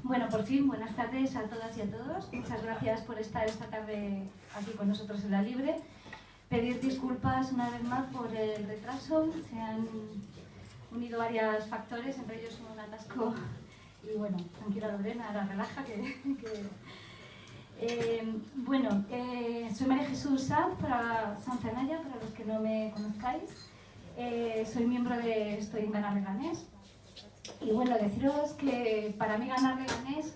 Bueno, por fin, buenas tardes a todas y a todos. Muchas gracias por estar esta tarde aquí con nosotros en La Libre. Pedir disculpas una vez más por el retraso. Se han unido varios factores, entre ellos un atasco. Y bueno, tranquila Lorena, ahora relaja soy María Jesús Sanz Zanaya, para los que no me conozcáis. Soy miembro estoy en Ganar Leganés. Y bueno, deciros que para mí Ganar Leganés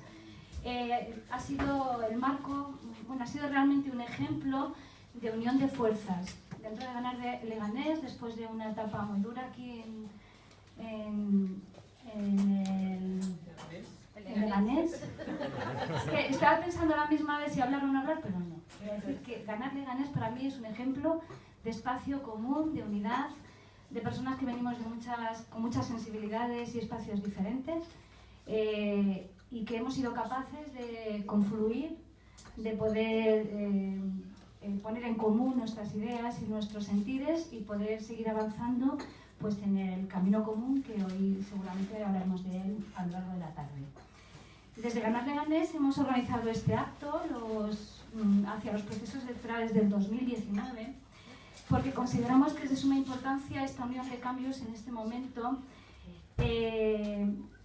ha sido el marco, ha sido realmente un ejemplo de unión de fuerzas. Dentro de Ganar Leganés, después de una etapa muy dura aquí en Leganés, es que estaba pensando a la misma vez si hablar o no hablar, pero no. Voy a decir que Ganar Leganés para mí es un ejemplo de espacio común, de unidad, de personas que venimos con muchas sensibilidades y espacios diferentes y que hemos sido capaces de confluir, de poder poner en común nuestras ideas y nuestros sentires y poder seguir avanzando pues, en el camino común que hoy seguramente hablaremos de él a lo largo de la tarde. Desde Ganar Leganés hemos organizado este acto hacia los procesos electorales del 2019 porque consideramos que es de suma importancia esta unión de cambios en este momento.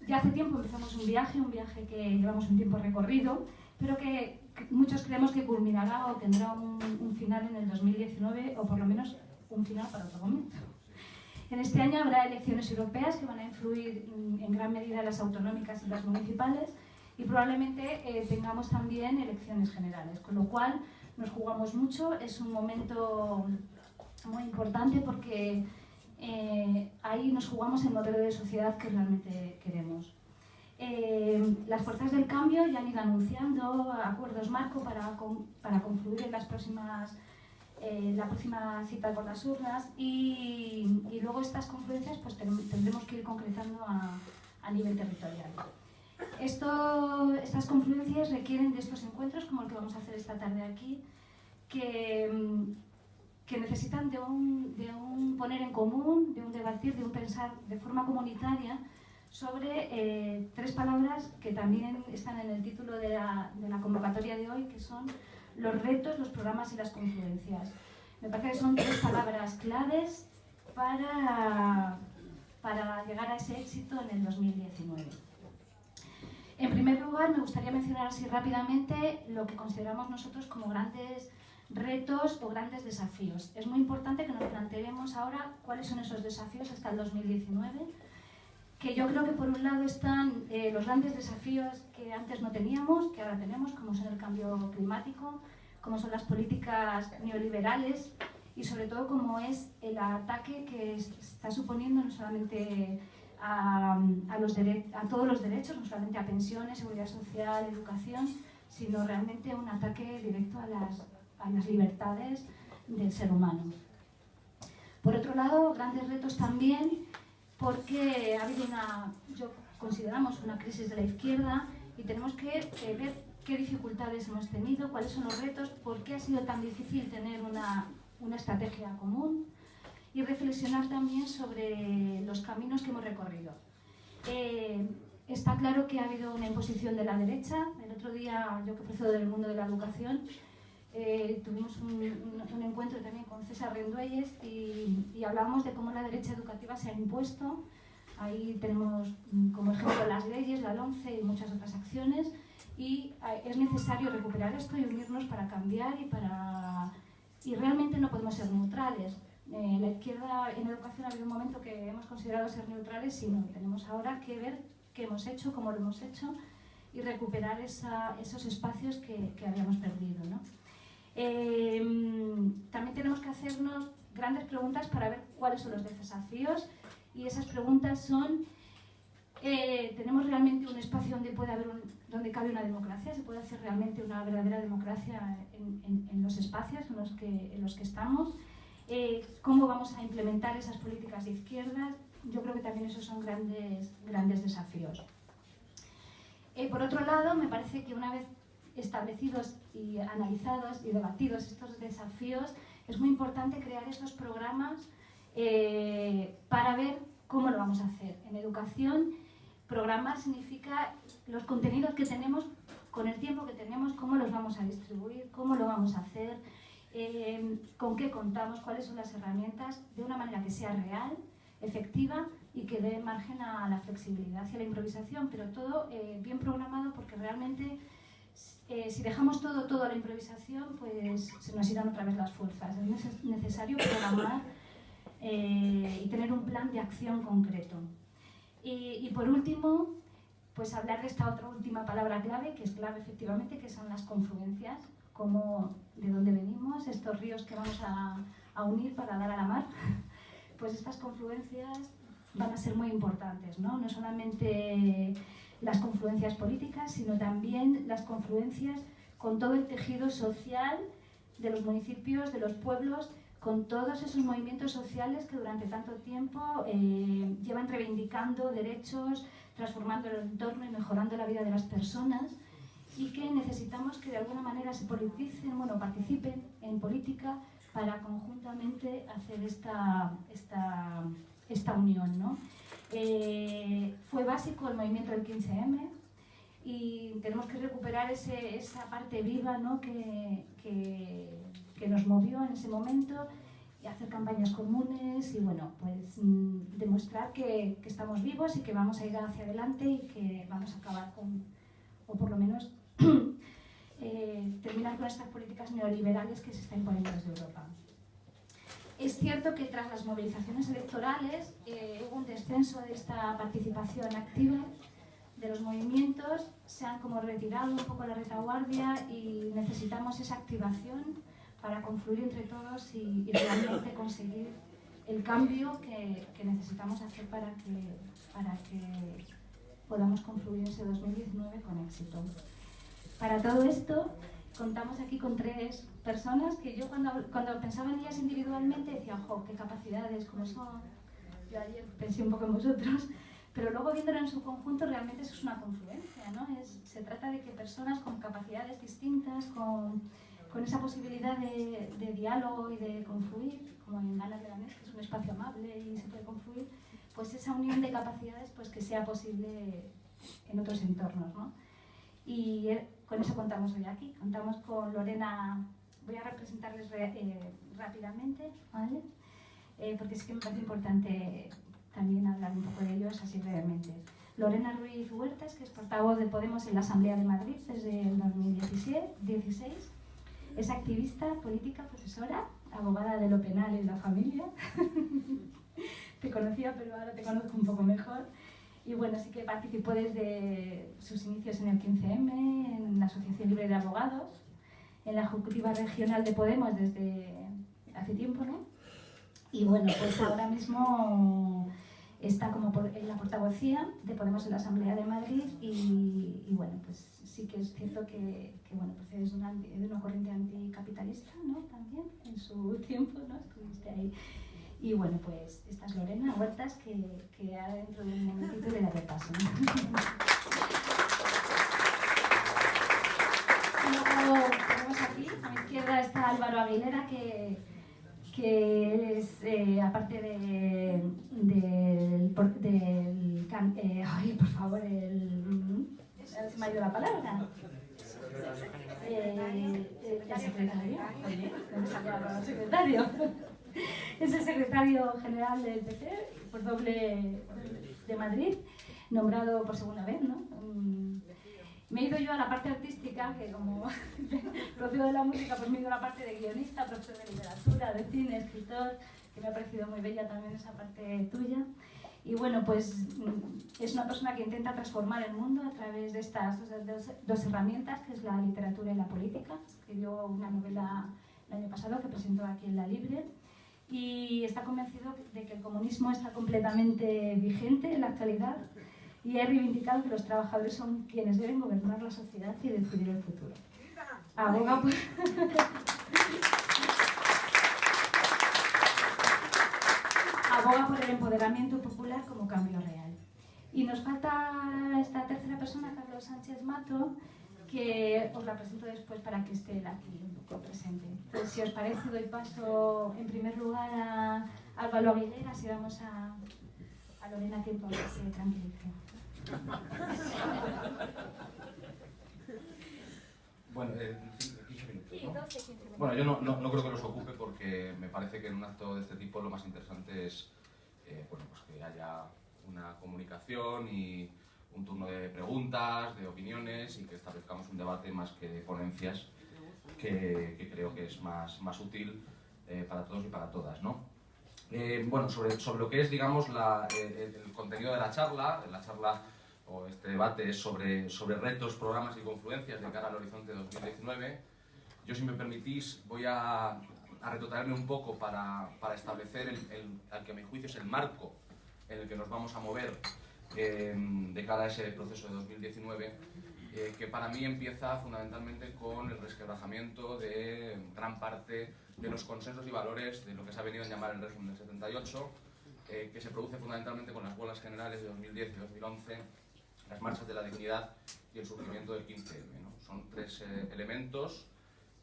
Ya hace tiempo empezamos un viaje que llevamos un tiempo recorrido, pero que muchos creemos que culminará o tendrá un final en el 2019, o por lo menos un final para otro momento. En este año habrá elecciones europeas que van a influir en gran medida en las autonómicas y las municipales, y probablemente tengamos también elecciones generales, con lo cual nos jugamos mucho. Es un momento muy importante porque ahí nos jugamos el modelo de sociedad que realmente queremos. Las fuerzas del cambio ya han ido anunciando acuerdos marco para confluir en la próxima cita con las urnas y luego estas confluencias pues tendremos que ir concretando a nivel territorial. Estas confluencias requieren de estos encuentros como el que vamos a hacer esta tarde aquí, que necesitan de un poner en común, de un debatir, de un pensar de forma comunitaria sobre tres palabras que también están en el título de la convocatoria de hoy, que son los retos, los programas y las confluencias. Me parece que son tres palabras claves para llegar a ese éxito en el 2019. En primer lugar, me gustaría mencionar así rápidamente lo que consideramos nosotros como grandes retos o grandes desafíos. Es muy importante que nos planteemos ahora cuáles son esos desafíos hasta el 2019, que yo creo que por un lado están los grandes desafíos que antes no teníamos, que ahora tenemos, como son el cambio climático, como son las políticas neoliberales y sobre todo como es el ataque que está suponiendo no solamente a todos los derechos, no solamente a pensiones, seguridad social, educación, sino realmente un ataque directo a las libertades del ser humano. Por otro lado, grandes retos también porque ha habido consideramos una crisis de la izquierda y tenemos que ver qué dificultades hemos tenido, cuáles son los retos, por qué ha sido tan difícil tener una estrategia común y reflexionar también sobre los caminos que hemos recorrido. Está claro que ha habido una imposición de la derecha. El otro día, yo que procedo del mundo de la educación, tuvimos un encuentro también con César Renduelles y hablábamos de cómo la derecha educativa se ha impuesto. Ahí tenemos como ejemplo las leyes, la LOMCE y muchas otras acciones, y es necesario recuperar esto y unirnos para cambiar y realmente no podemos ser neutrales. La izquierda en educación ha habido un momento que hemos considerado ser neutrales y no, tenemos ahora que ver qué hemos hecho, cómo lo hemos hecho y recuperar esos espacios que habíamos perdido, ¿no? También tenemos que hacernos grandes preguntas para ver cuáles son los desafíos, y esas preguntas son Tenemos realmente un espacio donde puede haber donde cabe una democracia, se puede hacer realmente una verdadera democracia en los espacios en los que estamos. ¿Cómo vamos a implementar esas políticas de izquierdas? Yo creo que también esos son grandes desafíos. Por otro lado, me parece que una vez establecidos y analizados y debatidos estos desafíos, es muy importante crear esos programas para ver cómo lo vamos a hacer. En educación, programar significa los contenidos que tenemos, con el tiempo que tenemos, cómo los vamos a distribuir, cómo lo vamos a hacer, con qué contamos, cuáles son las herramientas, de una manera que sea real, efectiva y que dé margen a la flexibilidad y a la improvisación, pero todo bien programado, porque realmente si dejamos todo a la improvisación, pues se nos irán otra vez las fuerzas. Es necesario programar y tener un plan de acción concreto. Y por último, pues hablar de esta otra última palabra clave, que es clave efectivamente, que son las confluencias, como de dónde venimos, estos ríos que vamos a unir para dar a la mar. Pues estas confluencias van a ser muy importantes, ¿no? No solamente las confluencias políticas, sino también las confluencias con todo el tejido social de los municipios, de los pueblos, con todos esos movimientos sociales que durante tanto tiempo llevan reivindicando derechos, transformando el entorno y mejorando la vida de las personas, y que necesitamos que de alguna manera se politicen, bueno, participen en política para conjuntamente hacer esta unión, ¿no? Fue básico el movimiento del 15M y tenemos que recuperar esa parte viva, ¿no? que nos movió en ese momento, y hacer campañas comunes y bueno, pues demostrar que estamos vivos y que vamos a ir hacia adelante y que vamos a acabar con, o por lo menos terminar con estas políticas neoliberales que se están imponiendo desde Europa. Es cierto que tras las movilizaciones electorales hubo un descenso de esta participación activa de los movimientos, se han como retirado un poco la retaguardia y necesitamos esa activación para confluir entre todos y realmente conseguir el cambio que necesitamos hacer para que podamos confluir ese 2019 con éxito. Para todo esto contamos aquí con 3 personas que yo cuando pensaba en ellas individualmente decía, ¡jo, qué capacidades, cómo son! Yo ayer pensé un poco en vosotros, pero luego viéndolo en su conjunto realmente eso es una confluencia, ¿no? Se trata de que personas con capacidades distintas, con esa posibilidad de diálogo y de confluir, como en Ganas de Danés, que es un espacio amable y se puede confluir, pues esa unión de capacidades pues que sea posible en otros entornos, ¿no? Y con eso contamos hoy aquí. Contamos con Lorena, voy a representarles rápidamente, ¿vale? Porque sí que me parece importante también hablar un poco de ellos así brevemente. Lorena Ruiz Huertas, que es portavoz de Podemos en la Asamblea de Madrid desde el 2016. Es activista, política, profesora, abogada de lo penal y de la familia. Te conocía, pero ahora te conozco un poco mejor. Y bueno, sí que participó desde sus inicios en el 15M, en la Asociación Libre de Abogados, en la Ejecutiva Regional de Podemos desde hace tiempo, ¿no? Y bueno, pues ahora mismo está como en la portavocía de Podemos en la Asamblea de Madrid y bueno, pues sí que es cierto que bueno, procedes de una corriente anticapitalista, ¿no? También en su tiempo, ¿no? Estuviste ahí. Y bueno, pues esta es Lorena Huertas, que ahora dentro de un momentito le daré paso, ¿no? Luego tenemos aquí, a mi izquierda está Álvaro Aguilera, que es, aparte ay, por favor, se me ha ido la palabra. El secretario. ¿Dónde salió la palabra secretario? Es el secretario general del PP, por doble de Madrid, nombrado por segunda vez, ¿no? Me he ido yo a la parte artística, que como procedo de la música, pues me he ido a la parte de guionista, profesor de literatura, de cine, escritor, que me ha parecido muy bella también esa parte tuya. Y bueno, pues es una persona que intenta transformar el mundo a través de estas dos herramientas, que es la literatura y la política. Escribió una novela el año pasado que presentó aquí en La Libre. Y está convencido de que el comunismo está completamente vigente en la actualidad y he reivindicado que los trabajadores son quienes deben gobernar la sociedad y decidir el futuro. Aboga por... aboga por el empoderamiento popular como cambio real. Y nos falta esta tercera persona, Carlos Sánchez Mato, que os la presento después para que esté aquí un poco presente. Entonces, si os parece, doy paso en primer lugar a Álvaro Aguilera, y vamos a Lorena que se tranquilice. Bueno, 15 minutos, Sí, ¿no? 12-15 minutos. Bueno, yo no creo que los ocupe porque me parece que en un acto de este tipo lo más interesante es bueno, pues que haya una comunicación y un turno de preguntas, de opiniones y que establezcamos un debate más que de ponencias que creo que es más útil para todos y para todas, ¿no? Bueno, sobre lo que es, digamos, el contenido de la charla o este debate es sobre retos, programas y confluencias de cara al horizonte 2019. Yo, si me permitís, voy a retrotraerme un poco para establecer al que a mi juicio es el marco en el que nos vamos a mover de cara a ese proceso de 2019, que para mí empieza fundamentalmente con el resquebrajamiento de gran parte de los consensos y valores de lo que se ha venido a llamar el régimen del 78, que se produce fundamentalmente con las huelgas generales de 2010 y 2011, las marchas de la dignidad y el surgimiento del 15M, ¿no? Son tres elementos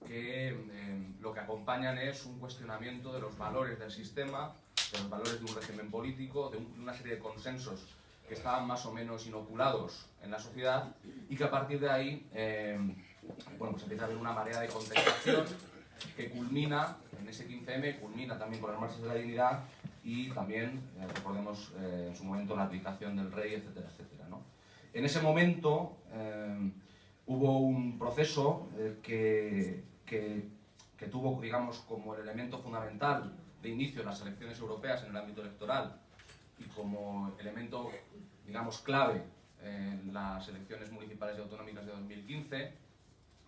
que lo que acompañan es un cuestionamiento de los valores del sistema, de los valores de un régimen político, de una serie de consensos que estaban más o menos inoculados en la sociedad y que a partir de ahí bueno, pues empieza a haber una marea de contestación que culmina en ese 15M, culmina también con las marchas de la dignidad y también, recordemos, en su momento la aplicación del rey, etcétera, etcétera, ¿no? En ese momento hubo un proceso que tuvo, digamos, como el elemento fundamental de inicio las elecciones europeas en el ámbito electoral y como elemento, digamos, clave en las elecciones municipales y autonómicas de 2015.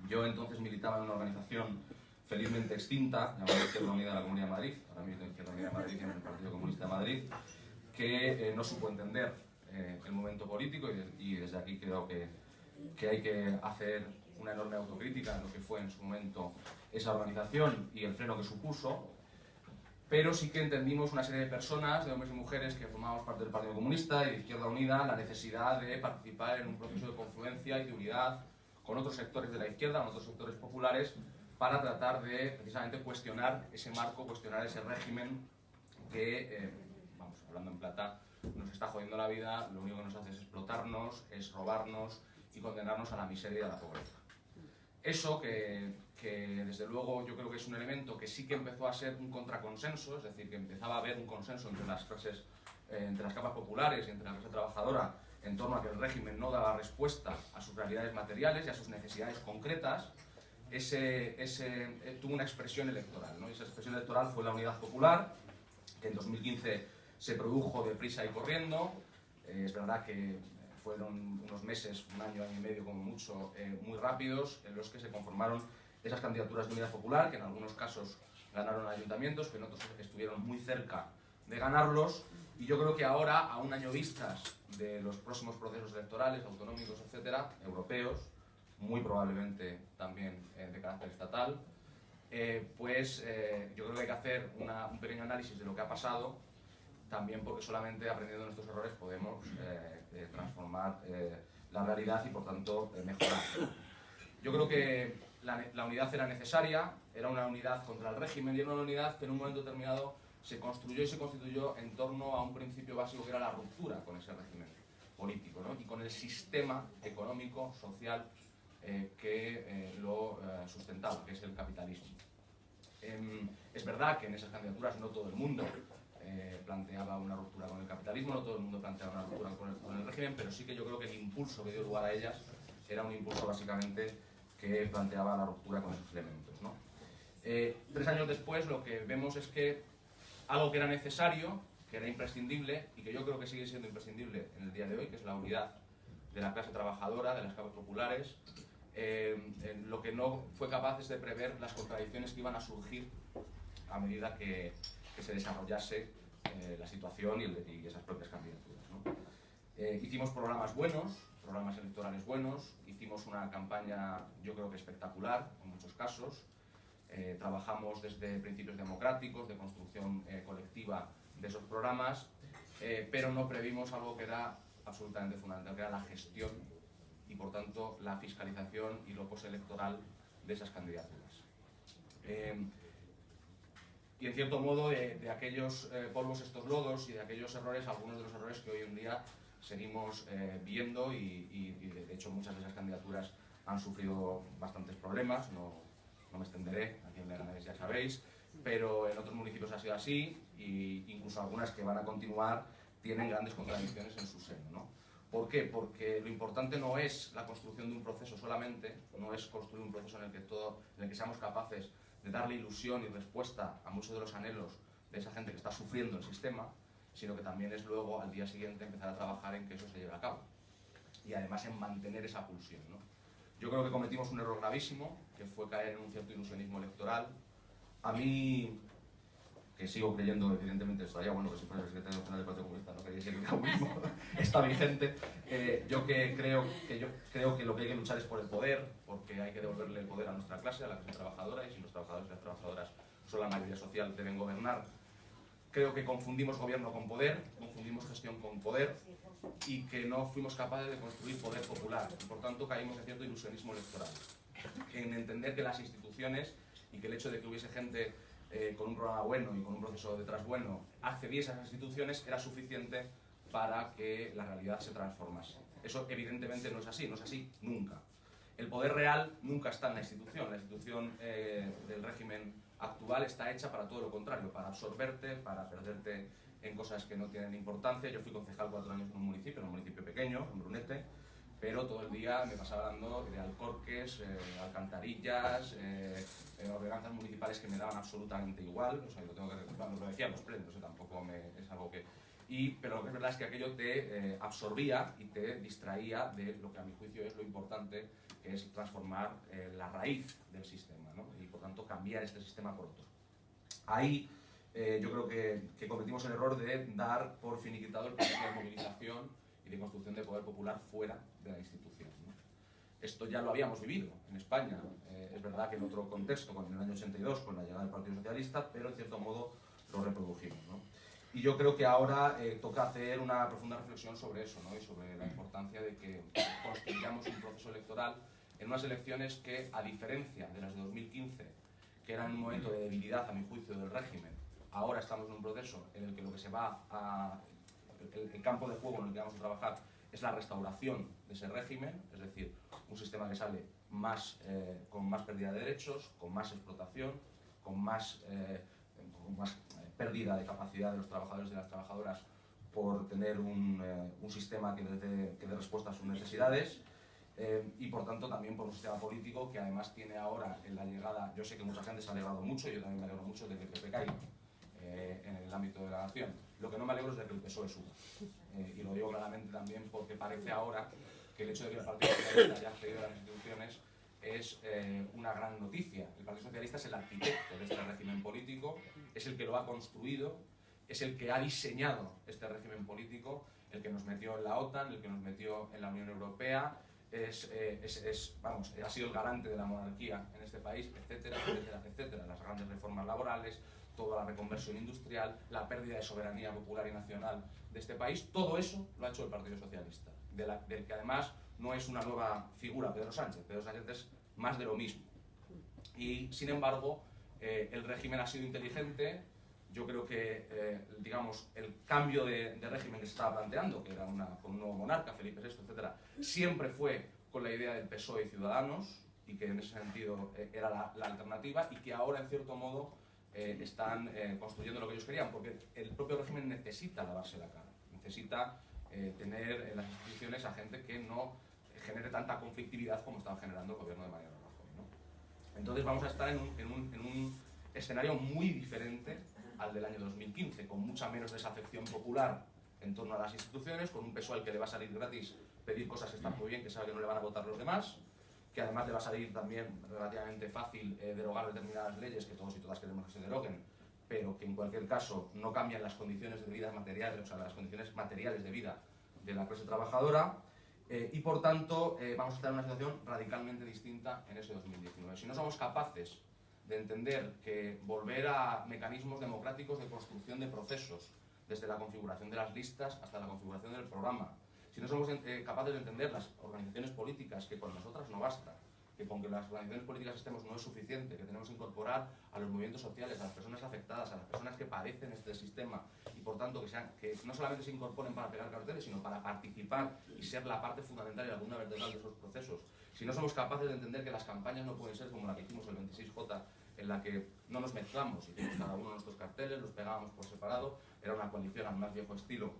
Yo entonces militaba en una organización felizmente extinta, llamada Izquierda Unida de la Comunidad de Madrid, ahora mismo Izquierda Unida de Madrid y en el Partido Comunista de Madrid, que no supo entender el momento político y desde aquí creo que hay que hacer una enorme autocrítica en lo que fue en su momento esa organización y el freno que supuso, pero sí que entendimos una serie de personas, de hombres y mujeres que formábamos parte del Partido Comunista y de Izquierda Unida, la necesidad de participar en un proceso de confluencia y de unidad con otros sectores de la izquierda, con otros sectores populares, para tratar de precisamente cuestionar ese marco, cuestionar ese régimen que, vamos, hablando en plata, nos está jodiendo la vida, lo único que nos hace es explotarnos, es robarnos y condenarnos a la miseria y a la pobreza. Eso que desde luego yo creo que es un elemento que sí que empezó a ser un contraconsenso, es decir, que empezaba a haber un consenso entre las clases, entre las capas populares y entre la clase trabajadora en torno a que el régimen no daba respuesta a sus realidades materiales y a sus necesidades concretas. Tuvo una expresión electoral, ¿no? Y esa expresión electoral fue la Unidad Popular, que en 2015 se produjo deprisa y corriendo. Es verdad que fueron unos meses, un año y medio como mucho, muy rápidos, en los que se conformaron esas candidaturas de Unidad Popular, que en algunos casos ganaron ayuntamientos, que en otros estuvieron muy cerca de ganarlos. Y yo creo que ahora, a un año vistas de los próximos procesos electorales, autonómicos, etcétera, europeos, muy probablemente también de carácter estatal, pues yo creo que hay que hacer un pequeño análisis de lo que ha pasado, también porque solamente aprendiendo de nuestros errores podemos transformar la realidad y por tanto mejorar. Yo creo que la unidad era necesaria, era una unidad contra el régimen y era una unidad que en un momento determinado se construyó y se constituyó en torno a un principio básico que era la ruptura con ese régimen político, ¿no? Y con el sistema económico, social que lo sustentaba, que es el capitalismo. Es verdad que en esas candidaturas no todo el mundo planteaba una ruptura con el capitalismo, no todo el mundo planteaba una ruptura con el régimen, pero sí que yo creo que el impulso que dio lugar a ellas era un impulso básicamente que planteaba la ruptura con esos elementos, ¿no? 3 años después lo que vemos es que algo que era necesario, que era imprescindible y que yo creo que sigue siendo imprescindible en el día de hoy, que es la unidad de la clase trabajadora, de las capas populares, lo que no fue capaz es de prever las contradicciones que iban a surgir a medida que se desarrollase la situación y esas propias candidaturas, ¿no? Hicimos programas buenos, programas electorales buenos, hicimos una campaña yo creo que espectacular en muchos casos, trabajamos desde principios democráticos, de construcción colectiva de esos programas, pero no previmos algo que era absolutamente fundamental, que era la gestión y por tanto la fiscalización y lo postelectoral de esas candidaturas. Y en cierto modo de aquellos polvos estos lodos y de aquellos errores, algunos de los errores que hoy en día seguimos viendo y de hecho muchas de esas candidaturas han sufrido bastantes problemas, no me extenderé, aquí en Leganés ya sabéis, pero en otros municipios ha sido así e incluso algunas que van a continuar tienen grandes contradicciones en su seno, ¿no? ¿Por qué? Porque lo importante no es la construcción de un proceso solamente, no es construir un proceso en el que seamos capaces de darle ilusión y respuesta a muchos de los anhelos de esa gente que está sufriendo el sistema, sino que también es luego, al día siguiente, empezar a trabajar en que eso se lleve a cabo. Y además en mantener esa pulsión, ¿no? Yo creo que cometimos un error gravísimo, que fue caer en un cierto ilusionismo electoral. A mí, que sigo creyendo, evidentemente, estaría bueno que si fuera el secretario general del Partido Comunista, no quería decir que el comunismo está vigente. Yo creo que lo que hay que luchar es por el poder, porque hay que devolverle el poder a nuestra clase, a la clase trabajadora, y si los trabajadores y las trabajadoras son la mayoría social, deben gobernar. Creo que confundimos gobierno con poder, confundimos gestión con poder y que no fuimos capaces de construir poder popular. Y por tanto caímos en cierto ilusionismo electoral, en entender que las instituciones y que el hecho de que hubiese gente con un programa bueno y con un proceso detrás bueno accediese a esas instituciones era suficiente para que la realidad se transformase. Eso evidentemente no es así nunca. El poder real nunca está en la institución del régimen actual está hecha para todo lo contrario, para absorberte, para perderte en cosas que no tienen importancia. Yo fui concejal 4 años en un municipio pequeño, en Brunete, pero todo el día me pasaba hablando de alcorques, alcantarillas, ordenanzas municipales que me daban absolutamente igual, o sea, yo tengo que recordar lo que decían los plenos, tampoco es algo que... pero lo que es verdad es que aquello te absorbía y te distraía de lo que a mi juicio es lo importante, que es transformar la raíz del sistema, ¿no? Y por tanto cambiar este sistema por otro. Ahí yo creo que cometimos el error de dar por finiquitado el proceso de movilización y de construcción de poder popular fuera de la institución, ¿no? Esto ya lo habíamos vivido en España, es verdad que en otro contexto, en el año 82, con la llegada del Partido Socialista, pero en cierto modo lo reprodujimos, ¿no? Y yo creo que ahora toca hacer una profunda reflexión sobre eso, ¿no? Y sobre la importancia de que construyamos un proceso electoral en unas elecciones que, a diferencia de las de 2015, que eran un momento de debilidad, a mi juicio, del régimen, ahora estamos en un proceso en el que lo que se va a... el campo de juego en el que vamos a trabajar es la restauración de ese régimen, es decir, un sistema que sale con más pérdida de derechos, con más explotación, con más pérdida de capacidad de los trabajadores y de las trabajadoras por tener un sistema que dé respuesta a sus necesidades, y por tanto también por un sistema político que además tiene ahora en la llegada, yo sé que mucha gente se ha alegrado mucho, yo también me alegro mucho de que el PP caiga en el ámbito de la nación. Lo que no me alegro es de que el PSOE suba, y lo digo claramente también porque parece ahora que el hecho de que el Partido Socialista haya accedido a las instituciones es una gran noticia. El Partido Socialista es el arquitecto de este régimen político, es el que lo ha construido, es el que ha diseñado este régimen político, el que nos metió en la OTAN, el que nos metió en la Unión Europea, ha sido el garante de la monarquía en este país, etcétera, etcétera, etcétera. Las grandes reformas laborales, toda la reconversión industrial, la pérdida de soberanía popular y nacional de este país, todo eso lo ha hecho el Partido Socialista, del que además no es una nueva figura Pedro Sánchez. Pedro Sánchez es más de lo mismo. Y, sin embargo, el régimen ha sido inteligente. Yo creo que, digamos, el cambio de régimen que se estaba planteando, que era con un nuevo monarca, Felipe VI, etc., siempre fue con la idea del PSOE y Ciudadanos, y que en ese sentido era la alternativa, y que ahora, en cierto modo, están construyendo lo que ellos querían, porque el propio régimen necesita lavarse la cara, necesita tener en las instituciones a gente que no genere tanta conflictividad como estaba generando el gobierno de Mariano Rajoy, ¿no? Entonces vamos a estar en un escenario muy diferente al del año 2015, con mucha menos desafección popular en torno a las instituciones, con un PSOE al que le va a salir gratis pedir cosas que están muy bien, que sabe que no le van a votar los demás, que además le va a salir también relativamente fácil derogar determinadas leyes que todos y todas queremos que se deroguen, pero que en cualquier caso no cambian las condiciones de vida materiales, o sea, las condiciones materiales de vida de la clase trabajadora y por tanto vamos a estar en una situación radicalmente distinta en ese 2019. Si no somos capaces de entender que volver a mecanismos democráticos de construcción de procesos, desde la configuración de las listas hasta la configuración del programa, si no somos capaces de entender las organizaciones políticas, que con nosotras no basta, que con que las organizaciones políticas estemos no es suficiente, que tenemos que incorporar a los movimientos sociales, a las personas afectadas, a las personas que padecen este sistema y por tanto que no solamente se incorporen para pegar carteles, sino para participar y ser la parte fundamental y la columna vertebral de esos procesos. Si no somos capaces de entender que las campañas no pueden ser como la que hicimos el 26J, en la que no nos mezclamos, hicimos cada uno de nuestros carteles, los pegábamos por separado, era una coalición al más viejo estilo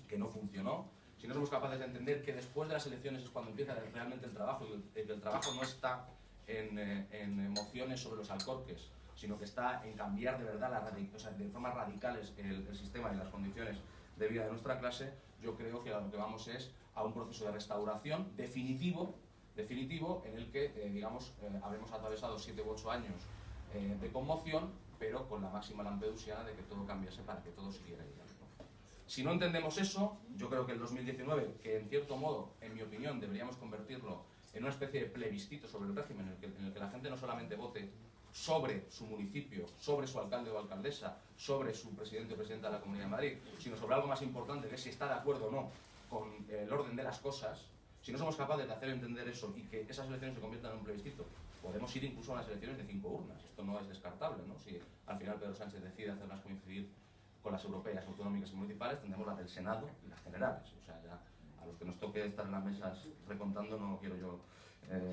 que no funcionó. Si no somos capaces de entender que después de las elecciones es cuando empieza realmente el trabajo, y que el trabajo no está en mociones sobre los alcorques, sino que está en cambiar de verdad, de formas radicales el sistema y las condiciones de vida de nuestra clase, yo creo que a lo que vamos es a un proceso de restauración definitivo en el que, digamos, habremos atravesado 7 u 8 años de conmoción, pero con la máxima lampedusiana de que todo cambiase para que todo siguiera igual. Si no entendemos eso, yo creo que el 2019, que en cierto modo, en mi opinión, deberíamos convertirlo en una especie de plebiscito sobre el régimen, en el que la gente no solamente vote sobre su municipio, sobre su alcalde o alcaldesa, sobre su presidente o presidenta de la Comunidad de Madrid, sino sobre algo más importante, que es si está de acuerdo o no con el orden de las cosas. Si no somos capaces de hacer entender eso y que esas elecciones se conviertan en un plebiscito, podemos ir incluso a unas elecciones de 5 urnas. Esto no es descartable, ¿no? Si al final Pedro Sánchez decide hacerlas coincidir con las europeas, autonómicas y municipales, tendremos las del Senado y las generales. O sea, ya a los que nos toque estar en las mesas recontando, no quiero yo,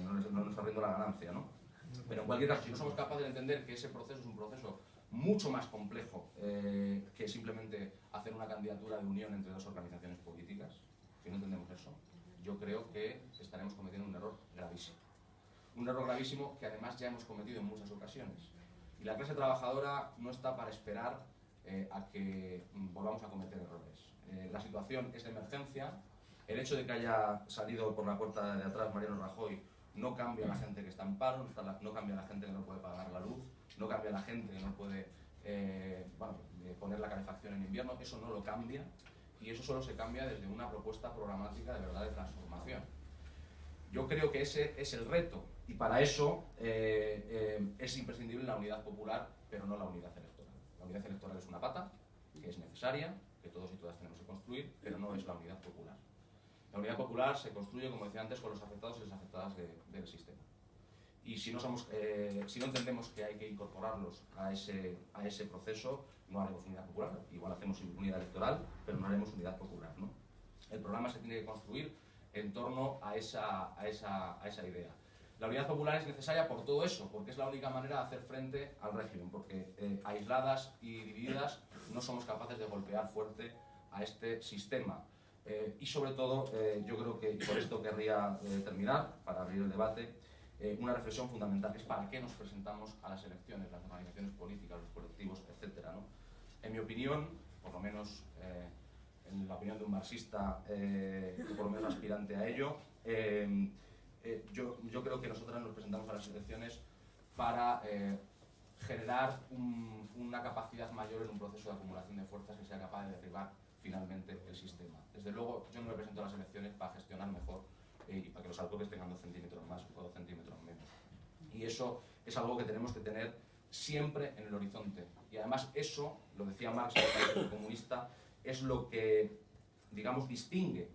no nos arriendo la ganancia, ¿no? Pero en cualquier caso, si no somos capaces de entender que ese proceso es un proceso mucho más complejo que simplemente hacer una candidatura de unión entre dos organizaciones políticas, si no entendemos eso, yo creo que estaremos cometiendo un error gravísimo. Un error gravísimo que además ya hemos cometido en muchas ocasiones. Y la clase trabajadora no está para esperar a que volvamos a cometer errores. La situación es de emergencia. El hecho de que haya salido por la puerta de atrás Mariano Rajoy no cambia a la gente que está en paro, no cambia a la gente que no puede pagar la luz, no cambia a la gente que no puede poner la calefacción en invierno. Eso no lo cambia, y eso solo se cambia desde una propuesta programática de verdad de transformación. Yo creo que ese es el reto, y para eso es imprescindible la unidad popular, pero no la unidad electoral. La unidad electoral es una pata, que es necesaria, que todos y todas tenemos que construir, pero no es la unidad popular. La unidad popular se construye, como decía antes, con los afectados y las afectadas del sistema. Y si no entendemos que hay que incorporarlos a ese proceso, no haremos unidad popular. Igual hacemos unidad electoral, pero no haremos unidad popular, ¿no? El programa se tiene que construir en torno a esa idea. La unidad popular es necesaria por todo eso, porque es la única manera de hacer frente al régimen, porque aisladas y divididas no somos capaces de golpear fuerte a este sistema. Y sobre todo, yo creo que, y por esto querría terminar, para abrir el debate, una reflexión fundamental, que es para qué nos presentamos a las elecciones, las organizaciones políticas, los colectivos, etc., ¿no? En mi opinión, por lo menos en la opinión de un marxista, por lo menos aspirante a ello, yo creo que nosotras nos presentamos a las elecciones para generar una capacidad mayor en un proceso de acumulación de fuerzas que sea capaz de derribar finalmente el sistema. Desde luego, yo no me presento a las elecciones para gestionar mejor y para que los alcoholes tengan 2 centímetros más o 2 centímetros menos. Y eso es algo que tenemos que tener siempre en el horizonte. Y además eso, lo decía Marx, el Partido Comunista, es lo que, digamos, distingue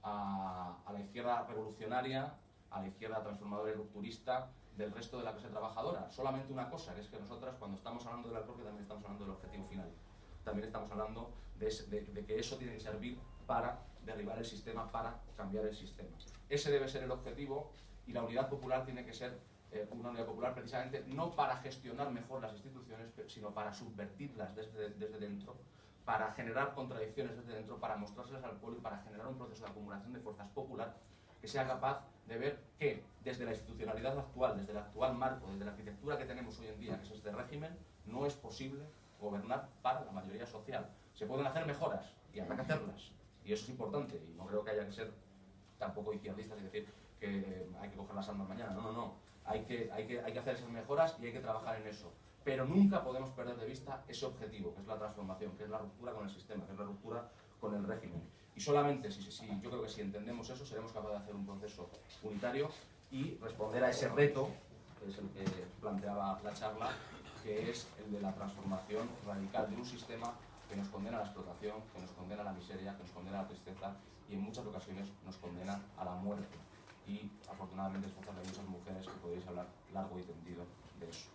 a la izquierda revolucionaria, a la izquierda transformadora y rupturista del resto de la clase trabajadora. Solamente una cosa, que es que nosotras, cuando estamos hablando del alcohol, también estamos hablando del objetivo final. También estamos hablando de que eso tiene que servir para derribar el sistema, para cambiar el sistema. Ese debe ser el objetivo, y la unidad popular tiene que ser una unidad popular precisamente no para gestionar mejor las instituciones, sino para subvertirlas desde dentro, para generar contradicciones desde dentro, para mostrárselas al pueblo y para generar un proceso de acumulación de fuerzas popular que sea capaz de ver que desde la institucionalidad actual, desde el actual marco, desde la arquitectura que tenemos hoy en día, que es este régimen, no es posible gobernar para la mayoría social. Se pueden hacer mejoras y habrá que hacerlas, y eso es importante, y no creo que haya que ser tampoco izquierdistas y decir que hay que coger las armas mañana. No. Hay que hacer esas mejoras y hay que trabajar en eso. Pero nunca podemos perder de vista ese objetivo, que es la transformación, que es la ruptura con el sistema, que es la ruptura con el régimen. Y solamente yo creo que si entendemos eso, seremos capaces de hacer un proceso unitario y responder a ese reto, que es el que planteaba la charla, que es el de la transformación radical de un sistema que nos condena a la explotación, que nos condena a la miseria, que nos condena a la tristeza y en muchas ocasiones nos condena a la muerte. Y afortunadamente escuchar de muchas mujeres que podéis hablar largo y tendido de eso.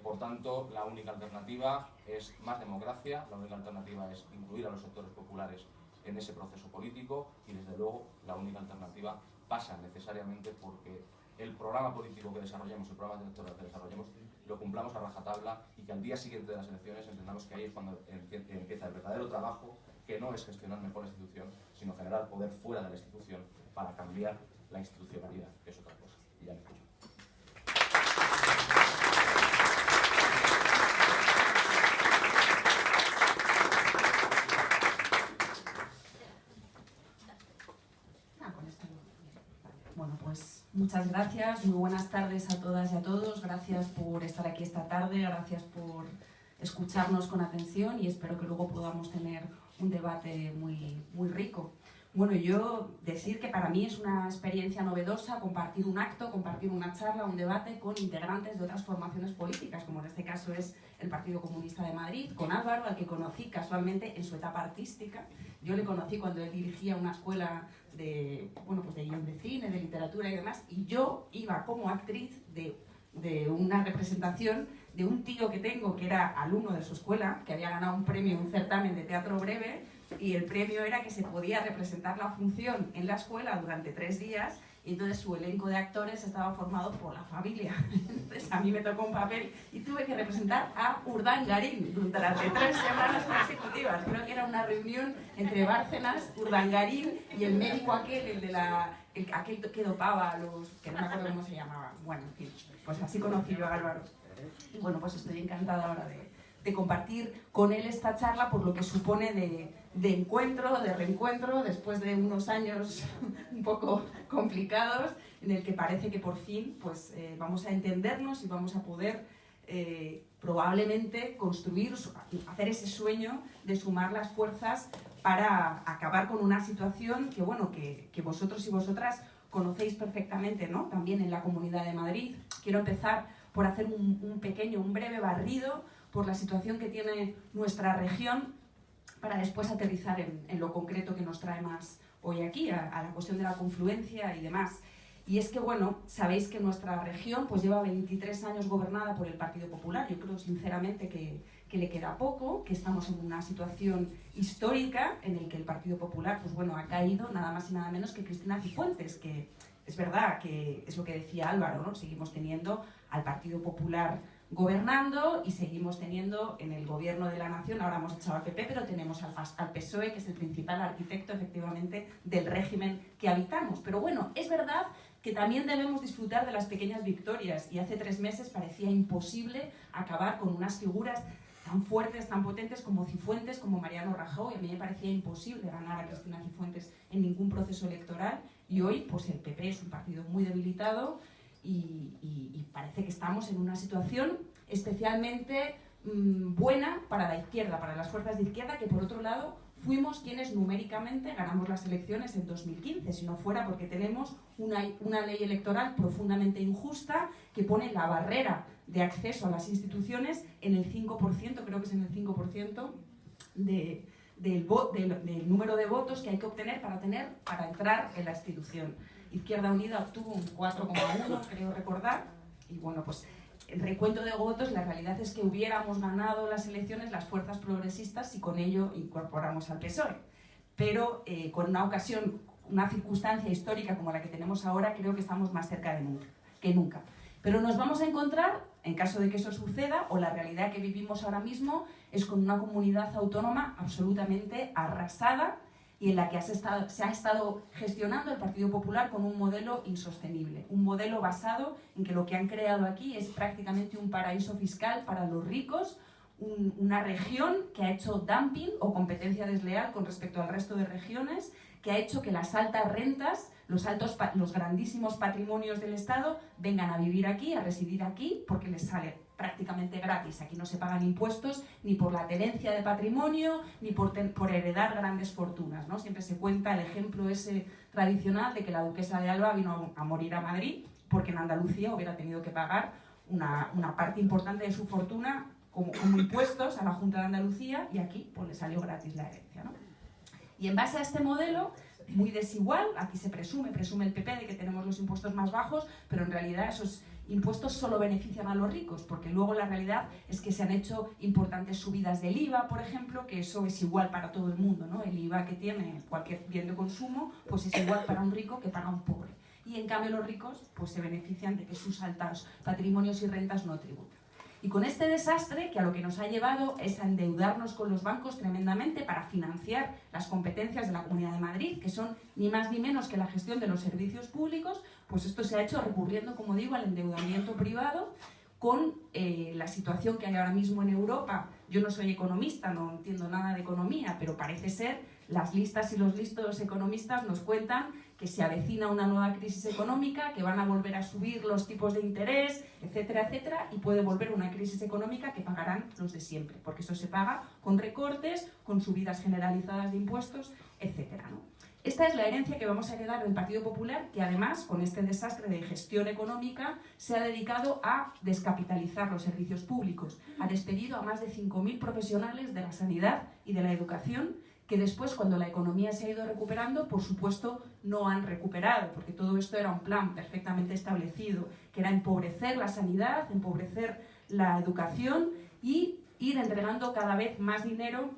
Por tanto, la única alternativa es más democracia, la única alternativa es incluir a los sectores populares en ese proceso político y desde luego la única alternativa pasa necesariamente porque el programa político que desarrollemos, el programa electoral que desarrollemos, lo cumplamos a rajatabla y que al día siguiente de las elecciones entendamos que ahí es cuando empieza el verdadero trabajo, que no es gestionar mejor la institución, sino generar poder fuera de la institución para cambiar la institucionalidad, que es otra cosa. Y ya me escucho. Bueno, pues muchas gracias, muy buenas tardes a todas y a todos, gracias por estar aquí esta tarde, gracias por escucharnos con atención y espero que luego podamos tener un debate muy rico. Bueno, yo decir que para mí es una experiencia novedosa compartir un acto, compartir una charla, un debate con integrantes de otras formaciones políticas, como en este caso es el Partido Comunista de Madrid, con Álvaro, al que conocí casualmente en su etapa artística. Yo le conocí cuando él dirigía una escuela de guión de cine, de literatura y demás, y yo iba como actriz de una representación de un tío que tengo que era alumno de su escuela, que había ganado un premio en un certamen de teatro breve, y el premio era que se podía representar la función en la escuela durante 3 días, y entonces su elenco de actores estaba formado por la familia. Entonces a mí me tocó un papel y tuve que representar a Urdangarín durante 3 semanas consecutivas. Creo que era una reunión entre Bárcenas, Urdangarín y el médico aquel, aquel que dopaba a los... que no me acuerdo cómo se llamaba. Bueno, en fin, pues así conocí yo a Álvaro. Y bueno, pues estoy encantada ahora de compartir con él esta charla por lo que supone de encuentro, de reencuentro, después de unos años un poco complicados, en el que parece que por fin pues, vamos a entendernos y vamos a poder probablemente construir, hacer ese sueño de sumar las fuerzas para acabar con una situación que, bueno, que vosotros y vosotras conocéis perfectamente, ¿no? También en la Comunidad de Madrid. Quiero empezar por hacer un breve barrido por la situación que tiene nuestra región, para después aterrizar en lo concreto que nos trae más hoy aquí, a la cuestión de la confluencia y demás. Y es que, bueno, sabéis que nuestra región pues lleva 23 años gobernada por el Partido Popular. Yo creo sinceramente que le queda poco, que estamos en una situación histórica en la que el Partido Popular pues, bueno, ha caído nada más y nada menos que Cristina Cifuentes, que es verdad que es lo que decía Álvaro, ¿no? Seguimos teniendo al Partido Popular gobernando y seguimos teniendo en el gobierno de la nación, ahora hemos echado al PP, pero tenemos al PSOE, que es el principal arquitecto efectivamente del régimen que habitamos. Pero bueno, es verdad que también debemos disfrutar de las pequeñas victorias y hace 3 meses parecía imposible acabar con unas figuras tan fuertes, tan potentes como Cifuentes, como Mariano Rajoy. A mí me parecía imposible ganar a Cristina Cifuentes en ningún proceso electoral y hoy pues el PP es un partido muy debilitado y parece que estamos en una situación especialmente buena para la izquierda, para las fuerzas de izquierda, que por otro lado fuimos quienes numéricamente ganamos las elecciones en 2015, si no fuera porque tenemos una ley electoral profundamente injusta que pone la barrera de acceso a las instituciones en el 5%, creo que es en el 5% del número de votos que hay que obtener para entrar en la institución. Izquierda Unida obtuvo un 4,1, creo recordar, y bueno, pues el recuento de votos, la realidad es que hubiéramos ganado las elecciones las fuerzas progresistas y con ello incorporamos al PSOE. Pero con una circunstancia histórica como la que tenemos ahora, creo que estamos más cerca que nunca. Pero nos vamos a encontrar, en caso de que eso suceda, o la realidad que vivimos ahora mismo, es con una comunidad autónoma absolutamente arrasada y en la que se ha estado gestionando el Partido Popular con un modelo insostenible, un modelo basado en que lo que han creado aquí es prácticamente un paraíso fiscal para los ricos, una región que ha hecho dumping o competencia desleal con respecto al resto de regiones, que ha hecho que las altas rentas, los grandísimos patrimonios del Estado vengan a vivir aquí, a residir aquí, porque les sale prácticamente gratis. Aquí no se pagan impuestos ni por la tenencia de patrimonio ni por heredar grandes fortunas, ¿no? Siempre se cuenta el ejemplo ese tradicional de que la duquesa de Alba vino a morir a Madrid porque en Andalucía hubiera tenido que pagar una parte importante de su fortuna como impuestos a la Junta de Andalucía, y aquí pues le salió gratis la herencia, ¿no? Y en base a este modelo muy desigual, aquí se presume el PP de que tenemos los impuestos más bajos, pero en realidad esos impuestos solo benefician a los ricos, porque luego la realidad es que se han hecho importantes subidas del IVA, por ejemplo, que eso es igual para todo el mundo, ¿no? El IVA que tiene cualquier bien de consumo pues es igual para un rico que para un pobre. Y en cambio los ricos pues se benefician de que sus altos patrimonios y rentas no tributan. Y con este desastre, que a lo que nos ha llevado es a endeudarnos con los bancos tremendamente para financiar las competencias de la Comunidad de Madrid, que son ni más ni menos que la gestión de los servicios públicos, pues esto se ha hecho recurriendo, como digo, al endeudamiento privado, con la situación que hay ahora mismo en Europa. Yo no soy economista, no entiendo nada de economía, pero parece ser, las listas y los listos economistas nos cuentan que se avecina una nueva crisis económica, que van a volver a subir los tipos de interés, etcétera, etcétera, y puede volver una crisis económica que pagarán los de siempre, porque eso se paga con recortes, con subidas generalizadas de impuestos, etcétera, ¿no? Esta es la herencia que vamos a heredar del Partido Popular, que además, con este desastre de gestión económica, se ha dedicado a descapitalizar los servicios públicos. Ha despedido a más de 5.000 profesionales de la sanidad y de la educación, que después, cuando la economía se ha ido recuperando, por supuesto, no han recuperado, porque todo esto era un plan perfectamente establecido, que era empobrecer la sanidad, empobrecer la educación y ir entregando cada vez más dinero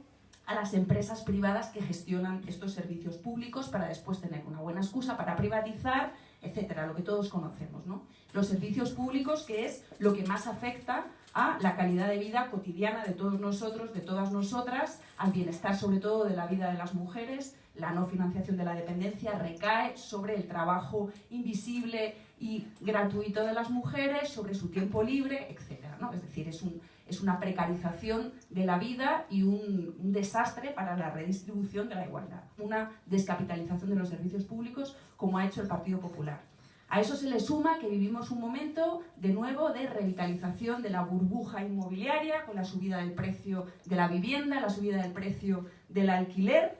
a las empresas privadas que gestionan estos servicios públicos para después tener una buena excusa para privatizar, etcétera, lo que todos conocemos, ¿no? Los servicios públicos, que es lo que más afecta a la calidad de vida cotidiana de todos nosotros, de todas nosotras, al bienestar sobre todo de la vida de las mujeres. La no financiación de la dependencia recae sobre el trabajo invisible y gratuito de las mujeres, sobre su tiempo libre, etcétera, ¿no? Es decir, es una precarización de la vida y un desastre para la redistribución de la igualdad. Una descapitalización de los servicios públicos, como ha hecho el Partido Popular. A eso se le suma que vivimos un momento, de nuevo, de revitalización de la burbuja inmobiliaria, con la subida del precio de la vivienda, la subida del precio del alquiler.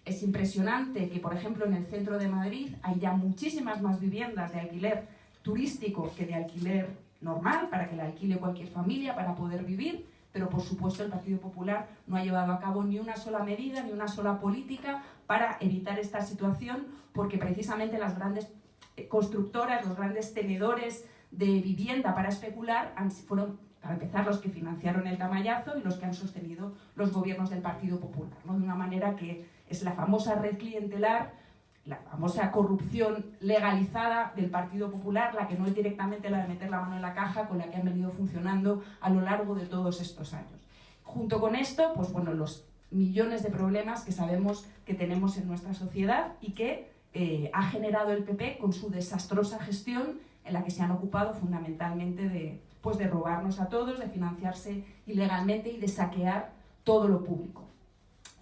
Es impresionante que, por ejemplo, en el centro de Madrid hay ya muchísimas más viviendas de alquiler turístico que de alquiler normal, para que la alquile cualquier familia para poder vivir, pero por supuesto el Partido Popular no ha llevado a cabo ni una sola medida, ni una sola política para evitar esta situación, porque precisamente las grandes constructoras, los grandes tenedores de vivienda para especular fueron, para empezar, los que financiaron el Tamayazo y los que han sostenido los gobiernos del Partido Popular, ¿no? De una manera que es la famosa red clientelar, la famosa corrupción legalizada del Partido Popular, la que no es directamente la de meter la mano en la caja, con la que han venido funcionando a lo largo de todos estos años. Junto con esto, pues bueno, los millones de problemas que sabemos que tenemos en nuestra sociedad y que ha generado el PP con su desastrosa gestión, en la que se han ocupado fundamentalmente de robarnos a todos, de financiarse ilegalmente y de saquear todo lo público.